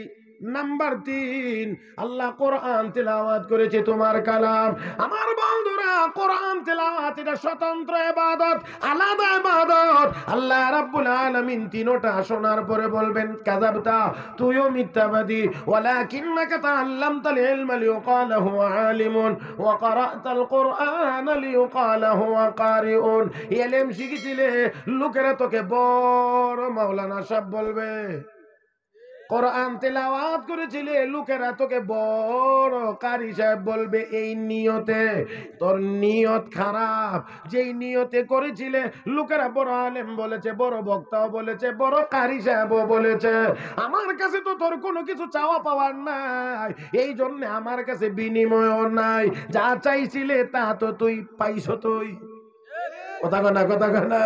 নাম্বার 3, আল্লাহ কোরআন তেলাওয়াত করেছে, তোমার কালাম। আমার বন্ধুরা, কোরআন তেলাওয়াত এটা স্বতন্ত্র ইবাদত, আলাদা ইবাদত। আল্লাহ রাব্বুল আলামিন তিনটা শোনার পরে বলবেন কাযাবতা, তুইও মিথ্যাবাদী। ওয়ালাকিন্নাকা তাআল্লামতাল ইলমা লিয়ুকালা হুয়া আলিমুন ওয়া ক্বারাতাল কুরআনা লিয়ুকালা হুয়া কারিউন। ইলম শিখেছিলে, লোকেরা তোকে বড় মাওলানা সাহেব বলবে। কোরআন তেলাওয়াত করেছিলে, লোকেরা তোকে বড় কারি সাহেব বলবে। এই নিয়তে তোর নিয়ত খারাপ। যেই নিয়তে করেছিলে, লোকেরা বড় আলেম বলেছে, বড় বক্তাও বলেছে, বড় কারি সাহেবও বলেছে। আমার কাছে তো তোর কোনো কিছু চাওয়া পাওয়ার নাই, এই জন্য আমার কাছে বিনিময়ও নাই। যা চাইছিলে তা তো তুই পাইছ। তুই কথা কনা, কথা কনা।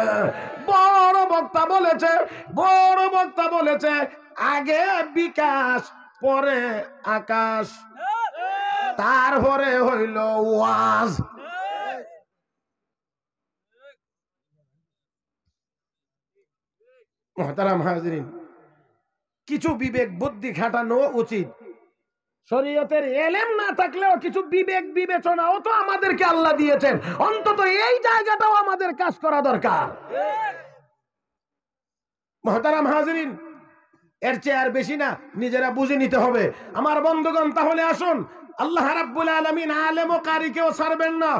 বড় বক্তা বলেছে, বড় বক্তা বলেছে, আগে বিকাশ পরে আকাশ, তারপরে হইল ওয়াজ। মুহতারাম হাজিরিন, কিছু বিবেক বুদ্ধি খাটানো উচিত। শরীয়তের ইলম না থাকলেও কিছু বিবেক বিবেচনাও তো আমাদেরকে আল্লাহ দিয়েছেন, অন্তত এই জায়গাটাও আমাদের কাজ করা দরকার। মুহতারাম হাজিরিন, এর চেয়ে আর বেশি না, নিজেরা বুঝে নিতে হবে। আমার বন্ধুগণ, তাহলে আসুন, আল্লাহ রাব্বুল আলামিন আলেম ও কারিকেও ছাড়বেন না।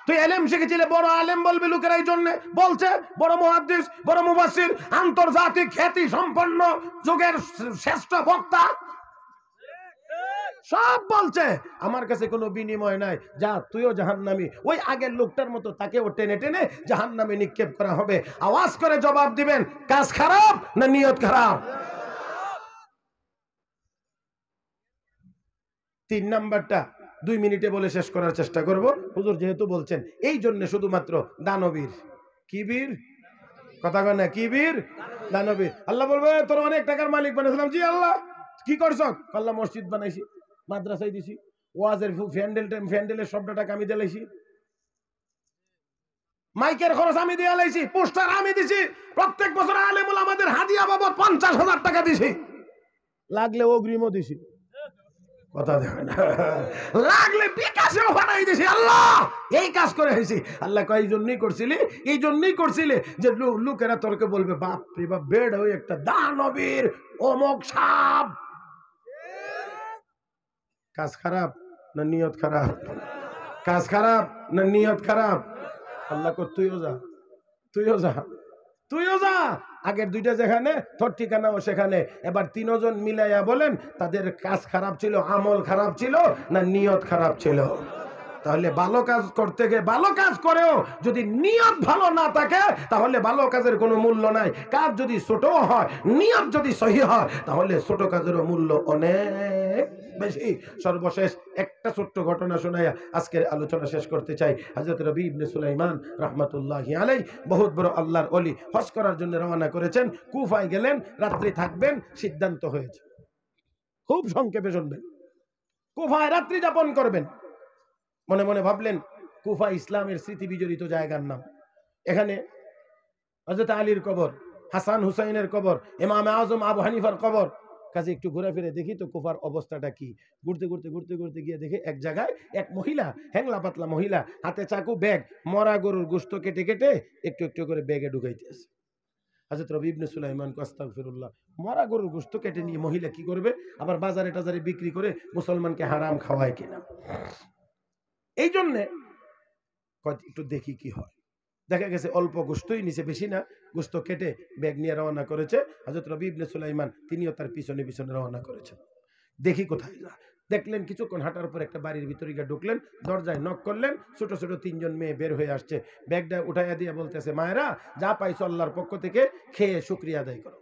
তুই ইলম শিখেছিলে, বড় আলেম বলবে লোকেরা, এই জন্য বলছে বড় মুহাদ্দিস, বড় মুফাসসির, আন্তর্জাতিক খ্যাতি সম্পন্ন যুগের শ্রেষ্ঠ বক্তা, সব বলছে। আমার কাছে কোনো বিনিময় নাই, যা তুইও জাহান্নামী। ওই আগের লোকটার মতো তাকেও টেনে টেনে জাহান্নামে নিক্ষেপ করা হবে। আওয়াজ করে জবাব দিবেন, কাজ খারাপ না নিয়ত খারাপ? 3 নাম্বারটা 2 মিনিটে বলে শেষ করার চেষ্টা করব, হুজুর যেহেতু বলছেন। এই জন্য শুধুমাত্র দানবীর, কি বীর? কথা কয় না, কি বীর? দানবীর। আল্লাহ বলবে, তোর অনেক টাকার মালিক বানাইছিলাম। জি আল্লাহ। কি করছ? আল্লাহ মসজিদ বানাইছি, মাদ্রাসায় দিছি, ওয়াজের ফ্যান্ডেলের সবটা টাকা আমি দিলাইছি, মাইকের খরচ আমি দিয়ে লাইছি, পোস্টার আমি দিছি, প্রত্যেক বছর আলেমুল আমাদের হাদিয়া বাবদ 50,000 টাকা দিছি, লাগলে অগ্রিমও দিছি। কথা দেখেন, লাগলে বিকাশেও বানাই দিছি। আল্লাহ এই কাজ করে হয়েছি। আল্লাহ কয়, এই জন্যই করছিলি, এই জন্যই করছিলে যে লোকেরা তোরকে বলবে, বাপ রে বাপ, বেড হয়ে একটা দানবীর অমক সাপ। কাজ খারাপ না নিয়ত খারাপ? কাজ খারাপ না নিয়ত খারাপ? আল্লাহ কয়, তুইও যা, তুইও যা, তুইও যা। আগের 2টা যেখানে, তোর ঠিকানাও সেখানে। এবার 3 জন মিলাইয়া বলেন, তাদের কাজ খারাপ ছিল, আমল খারাপ ছিল না নিয়ত খারাপ ছিল? তাহলে ভালো কাজ করতে গিয়ে, ভালো কাজ করেও যদি নিয়ত ভালো না থাকে, তাহলে ভালো কাজের কোনো মূল্য নাই। কাজ যদি ছোটও হয়, নিয়ত যদি সহি হয়, তাহলে ছোট কাজেরও মূল্য অনেক বেশি। সর্বশেষ একটা ছোট্ট ঘটনা শোনাইয়া আজকের আলোচনা শেষ করতে চাই। হযরত রবি ইবনে সুলাইমান রাহমাতুল্লাহি আলাইহি বহুত বড় আল্লাহর ওলি, হজ করার জন্য রওনা করেছেন। কুফায় গেলেন, রাত্রি থাকবেন সিদ্ধান্ত হয়েছে। খুব সংক্ষেপে শুনবেন। কুফায় রাত্রি যাপন করবেন। মনে মনে ভাবলেন, কুফা ইসলামের স্মৃতি বিজড়িত জায়গার নাম। এখানে হযরত আলীর কবর, হাসান হুসাইনের কবর, ইমাম আজম আবু হানিফার কবর। কাজে একটু ঘুরে ফিরে দেখি তো কুফার অবস্থাটা কি। ঘুরতে ঘুরতে ঘুরতে ঘুরতে গিয়ে দেখে এক জায়গায় এক মহিলা, হ্যাংলা পাতলা মহিলা, হাতে চাকু, ব্যাগ, মরা গরুর গোশত কেটে কেটে একটু একটু করে ব্যাগে ঢুকাইতেছে। হযরত রবি ইবনে সুলাইমান আস্তাগফিরুল্লাহ, মরা গরুর গোশত কেটে নিয়ে মহিলা কি করবে? আবার বাজারে টাজারে বিক্রি করে মুসলমানকে হারাম খাওয়ায় কিনা। এই জন্যে একটু দেখি কি হয়। দেখা গেছে অল্প গোশতই নিচে, বেশি না। গোশত কেটে ব্যাগ নিয়ে রওনা করেছে। হযরত রবি ইবনে সুলাইমান তিনিও তার পিছনে পিছনে রওনা করেছেন। দেখি কোথায় যা। দেখলেন কিছুক্ষণ হাঁটার পর একটা বাড়ির ভিতরে গিয়ে ঢুকলেন, দরজায় নক করলেন, ছোট ছোট 3 জন মেয়ে বের হয়ে আসছে, ব্যাগটা উঠাইয়া দিয়ে বলতেছে, মায়েরা যা পাইছো আল্লাহর পক্ষ থেকে খেয়ে শুকরিয়া আদায় করো।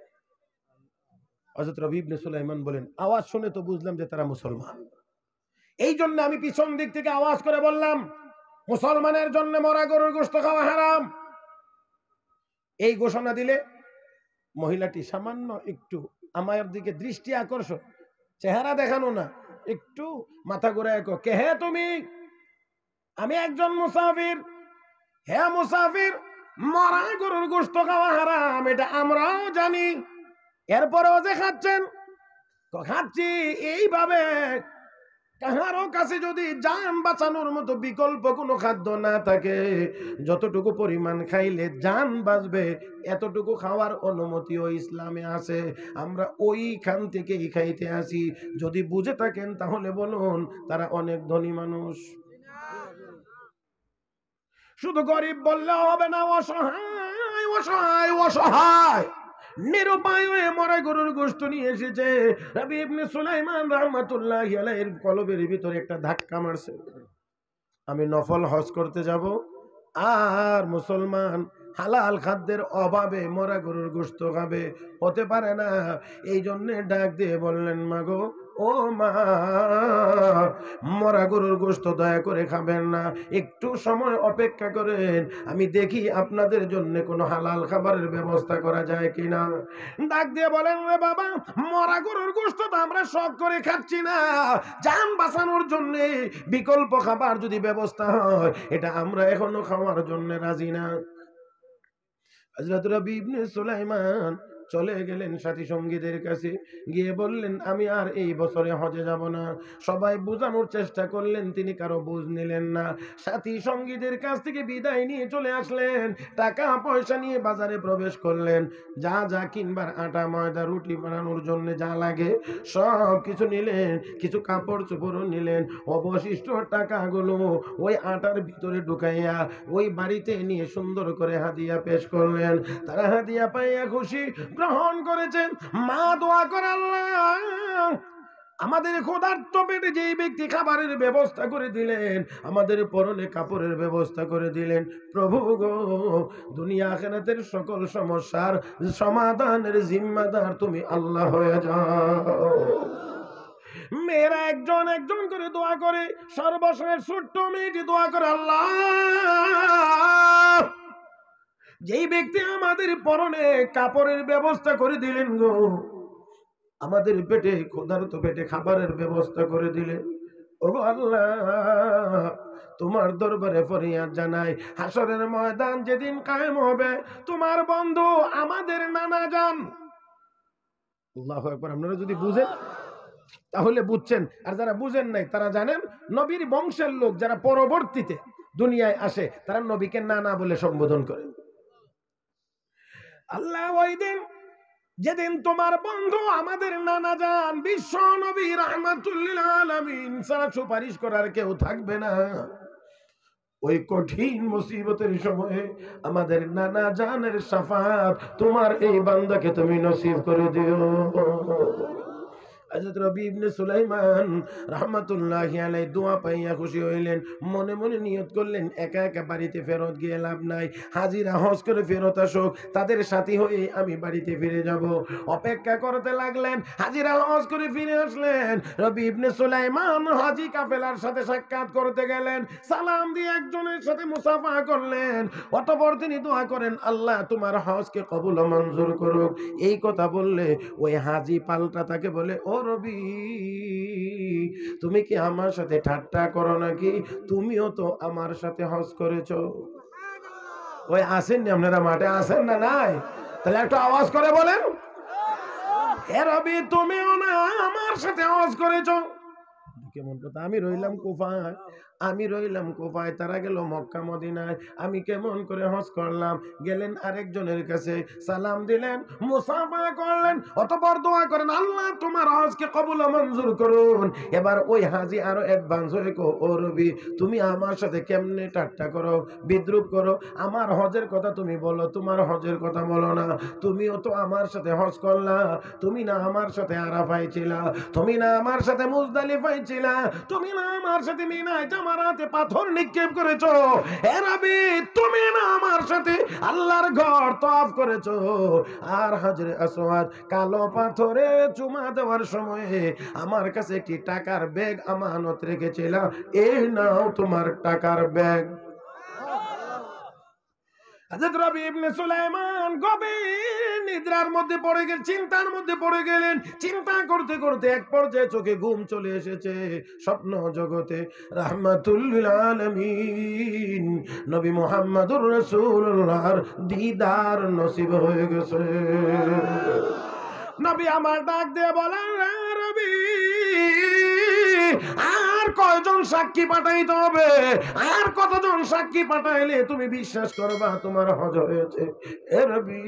হযরত রবি ইবনে সুলাইমান বলেন, আওয়াজ শুনে তো বুঝলাম যে তারা মুসলমান। এই জন্য আমি পিছন দিক থেকে আওয়াজ করে বললাম, মুসলমানের জন্য মরা গরুর গোশত খাওয়া হারাম। এই ঘোষণা দিলে মহিলাটি সামান্য একটু আমার দিকে দৃষ্টি আকর্ষণ, চেহারা দেখানো না, একটু মাথা ঘুরায় কো, কে হে তুমি? আমি একজন মুসাফির। হে মুসাফির, মরা গরুর গোশত খাওয়া হারাম এটা আমরাও জানি, এরপরেও যে খাচ্ছেন। খাচ্ছি এইভাবে, কাহারও কাছে যদি জান বাঁচানোর মতো বিকল্প কোনো খাদ্য না থাকে, যতটুকু পরিমাণ খাইলে জান বাঁচবে এতটুকু খাওয়ার অনুমতিও ইসলামে আছে। আমরা ওইখান থেকেই খাইতে আসি। যদি বুঝে থাকেন তাহলে বলুন, তারা অনেক ধনী মানুষ। শুধু গরিব বললেও হবে না, অসহায় অসহায় অসহায় নিরুপায় হয়ে মরা গরুর গোশত নিয়ে এসেছে। রবি ইবনে সুলাইমান রাহমাতুল্লাহি আলাইহির কলবের ভিতরে একটা ধাক্কা মারছে, আমি নফল হজ করতে যাব আর মুসলমান হালাল খাদ্যের অভাবে মরা গরুর গোশত খাবে, হতে পারে না। এই জন্যে ডাক দিয়ে বললেন, মাগো ও মা, মরা গরুর গোশত দয়া করে খাবেন না, একটু সময় অপেক্ষা করেন, আমি দেখি আপনাদের জন্য কোনো হালাল খাবারের ব্যবস্থা করা যায় কিনা। ডাক দিয়ে বলেন, রে বাবা, মরা গরুর গোশত তো আমরা শখ করে খাচ্ছি না, জান বাঁচানোর জন্য বিকল্প খাবার যদি ব্যবস্থা হয় এটা আমরা এখনো খাওয়ার জন্য রাজি না। হযরত রবি ইবনে সুলাইমান চলে গেলেন সাথী সঙ্গীদের কাছে, গিয়ে বললেন, আমি আর এই বছরে হজে যাব না। সবাই বোঝানোর চেষ্টা করলেন, তিনি কারো বুঝ নিলেন না। সাথী সঙ্গীদের কাছ থেকে বিদায় নিয়ে চলে আসলেন, টাকা পয়সা নিয়ে বাজারে প্রবেশ করলেন, যা যা কিনবার আটা ময়দা রুটি বানানোর জন্য যা লাগে সব কিছু নিলেন, কিছু কাপড় চোপড়ও নিলেন। অবশিষ্ট টাকাগুলো ওই আটার ভিতরে ঢুকাইয়া ওই বাড়িতে নিয়ে সুন্দর করে হাদিয়া পেশ করলেন। তারা হাদিয়া পাইয়া খুশি গ্রহণ করেছেন। মা দোয়া করে, আল্লাহ আমাদের ক্ষুধার্ত পেটে যেই ব্যক্তি খাবারের ব্যবস্থা করে দিলেন, আমাদের পরনে কাপড়ের ব্যবস্থা করে দিলেন, প্রভু গো, দুনিয়া আখিরাতের সকল সমস্যার সমাধানের জিম্মাদার তুমি আল্লাহ হয়ে যাও। মেয়েরা একজন একজন করে দোয়া করে, সর্বশেষ ছোট্ট মেয়েটি দোয়া করে, আল্লাহ যেই ব্যক্তি আমাদের পরনে কাপড়ের ব্যবস্থা করে দিলেন গো, আমাদের পেটে ক্ষুধার্ত পেটে খাবারের ব্যবস্থা করে দিলেন, ওগো আল্লাহ তোমার দরবারে ফরিয়াদ জানাই, হাসরের ময়দান যেদিন কায়েম হবে, তোমার বন্ধু আমাদের নানা জান। আল্লাহু আকবার। আপনারা যদি বুঝেন তাহলে বুঝছেন, আর যারা বুঝেন নাই তারা জানেন, নবীর বংশের লোক যারা পরবর্তীতে দুনিয়ায় আসে তারা নবীকে নানা বলে সম্বোধন করে। আল্লাহ ওই দিন যেদিন তোমার বন্ধু আমাদের নানা জান বিশ্ব নবী রাহমাতুল লিল আলামিন ছাড়া সুপারিশ করার কেউ থাকবে না, ওই কঠিন মুসিবতের সময়ে আমাদের নানা জানের শাফাত তোমার এই বান্দাকে তুমি নসিব করে দিও। হযরত রবি ইবনে সুলাইমান রাহমাতুল্লাহি আলাইহি দোয়া পাইয়া খুশি হইলেন, মনে মনে নিয়ত করলেন, একা একা বাড়িতে ফেরত গিয়ে লাভ নাই, হাজিরা হজ করে ফেরত আসুক, তাদের সাথী হয়ে আমি বাড়িতে ফিরে যাব। অপেক্ষা করতে লাগলেন, হাজিরা হজ করে ফিরে আসলেন। রবি ইবনে সুলাইমান হাজি কাফেলার সাথে সাক্ষাৎ করতে গেলেন, সালাম দিয়ে একজনের সাথে মুসাফা করলেন, অতঃপর তিনি দোয়া করেন, আল্লাহ তোমার হজকে কবুল ও মঞ্জুর করুক। এই কথা বললে ওই হাজি পাল্টা তাকে বলে, ও রবি, তুমি কি আমার সাথে ঠাট্টা করো নাকি? তুমিও তো আমার সাথে হজ করেছো। ওই আসেননি আপনারা, মাঠে আসেন না? নাই? তাহলে একটু আওয়াজ করে বলেন, হে রবি, তুমিও না আমার সাথে হজ করেছো। কেমন কথা, আমি রইলাম কুফায়, আমি রইলাম কোপায়, তারা গেল মক্কা মদিনায়। আমি কেমন করে হজ করলাম? গেলেন আরেকজনের কাছে, সালাম দিলেন, মুসাফা করলেন, অতঃপর দোয়া করেন, আল্লাহ তোমার হজকে কবুল ও মঞ্জুর করুন। এবার ওই হাজি আরো অ্যাডভান্স হয়ে কো, ও রবি, তুমি আমার সাথে কেমনে ঠাট্টা করো, বিদ্রুপ করো? আমার হজের কথা তুমি বলো, তোমার হজের কথা বলো না। তুমিও তো আমার সাথে হজ করলা, তুমি না আমার সাথে আরাফায় ছিলা, তুমি না আমার সাথে মুজদালিফায় ছিলা, তুমি না আমার সাথে মিনায় জামারাতে পাথর নিক্ষেপ করেছো, হে নবী তুমি না আমার সাথে আল্লাহর ঘর তওয়াফ করেছো? আর হাজরে আসওয়াদ কালো পাথরে চুমা দেওয়ার সময়ে আমার কাছে একটি টাকার ব্যাগ আমানত রেখেছিলাম, এই নাও তোমার টাকার ব্যাগ। হযরত রবি ইবনে সুলাইমান গভীর নিদ্রার মধ্যে পড়ে গেলেন, চিন্তার মধ্যে পড়ে গেলেন। চিন্তা করতে করতে এক পর্যায়ে চোখে ঘুম চলে এসেছে। স্বপ্ন জগতে রাহমাতুল লিল আলামিন নবী মুহাম্মদুর রাসূলুল্লাহর দিদার নসিব হয়ে গেছে। নবী আমার ডাক দিয়ে বলেন, রবি আর কয়জন সাক্ষী পাঠাইতে হবে? আর কতজন সাক্ষী পাঠাইলে তুমি বিশ্বাস করবা তোমার হজ হয়েছে? এ রবি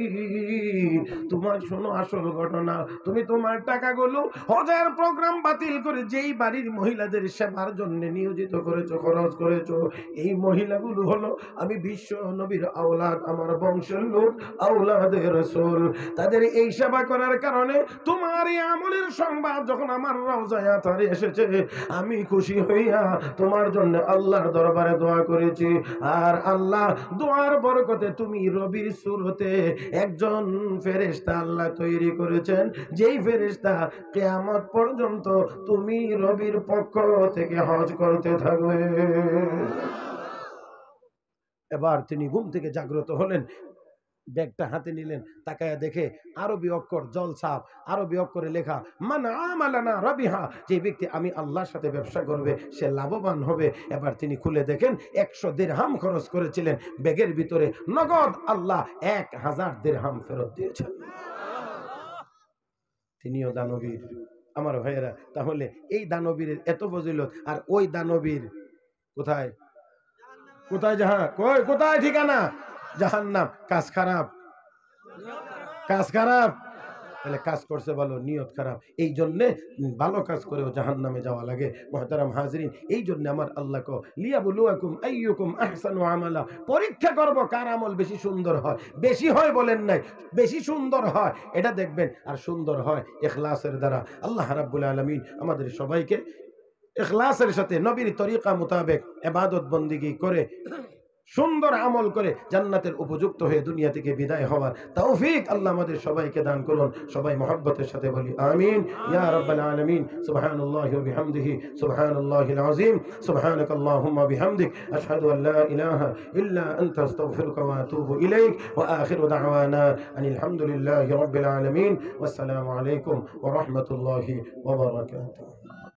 তোমার শোনো আসল ঘটনা, তুমি তোমার টাকাগুলো হজের প্রোগ্রাম বাতিল করে যেই বাড়ির মহিলাদের সেবার জন্য নিয়োজিত করেছো, খরচ করেছো, এই মহিলাগুলো হলো আমি বিশ্ব নবীর আওলাদ, আমার বংশের লোক, আওলাদের রাসূল। তাদের এই সেবা করার কারণে তোমার এই আমলের সংবাদ যখন আমার রওজায়ে আতহারে এসেছে, আমি খুশি হইয়া তোমার জন্য আল্লাহর দরবারে দোয়া করেছি। আর আল্লাহ দোয়ার বরকতে তুমি রবির সুরতে একজন ফেরেশতা আল্লাহ তৈরি করেছেন, যেই ফেরেশতা কিয়ামত পর্যন্ত তুমি রবির পক্ষ থেকে হজ করতে থাকবে। এবার তিনি ঘুম থেকে জাগ্রত হলেন, ব্যাগটা হাতে নিলেন, তাকায়া দেখে আরবি অক্ষর জলছাপ, আরবি অক্ষরে লেখা মান আমালানা রাবিহা, যে ব্যক্তি আমি আল্লাহর সাথে ব্যবসা করবে সে লাভবান হবে। এবার তিনি খুলে দেখেন 100 দিরহাম খরচ করেছিলেন, ব্যাগের ভিতরে নগদ আল্লাহ 1000 দিরহাম ফেরত দিয়েছেন। তিনিও দানবীর। আমার ভাইয়েরা, তাহলে এই দানবীরের এত ফজিলত, আর ওই দানবীর কোথায়? কোথায় কোথায় ঠিকানা? জাহান্নাম। কাজ খারাপ, কাজ খারাপ, তাহলে কাজ করছে ভালো, নিয়ত খারাপ, এই জন্যে ভালো কাজ করেও জাহান্নামে যাওয়া লাগে। মুহতারাম হাজরিন, এই জন্য আমার আল্লাহ কো লিয়াবলুয়াকুম আইয়ুকুম আহসানু আমালা, পরীক্ষা করব কার আমল বেশি সুন্দর হয়। বেশি হয় বলেন নাই, বেশি সুন্দর হয় এটা দেখবেন, আর সুন্দর হয় ইখলাসের দ্বারা। আল্লাহ রাব্বুল আলামিন আমাদের সবাইকে ইখলাসের সাথে নবীর তরিকা মোতাবেক ইবাদত বন্দেগী করে সুন্দর আমল করে জান্নাতের উপযুক্ত হয়ে দুনিয়া থেকে বিদায় হওয়ার তৌফিক আল্লাহ আমাদের সবাইকে দান করুন। সবাই মহব্বতের সাথে বলি আমিন ইয়া রাব্বাল আলামিন। সুবহানাল্লাহি ওয়া বিহামদিহি সুবহানাল্লাহিল আযীম। সুবহানাকাল্লাহুম্মা বিহামদিক আশহাদু আল লা ইলাহা ইল্লা আনতা আস্তাগফিরুকা ওয়া আতুবু ইলাইক ওয়া আখিরু দাওয়ানা আনিল হামদুলিল্লাহি রাব্বিল আলামিন। ওয়াসসালামু আলাইকুম ওয়া রাহমাতুল্লাহি ওয়া বারাকাতুহু।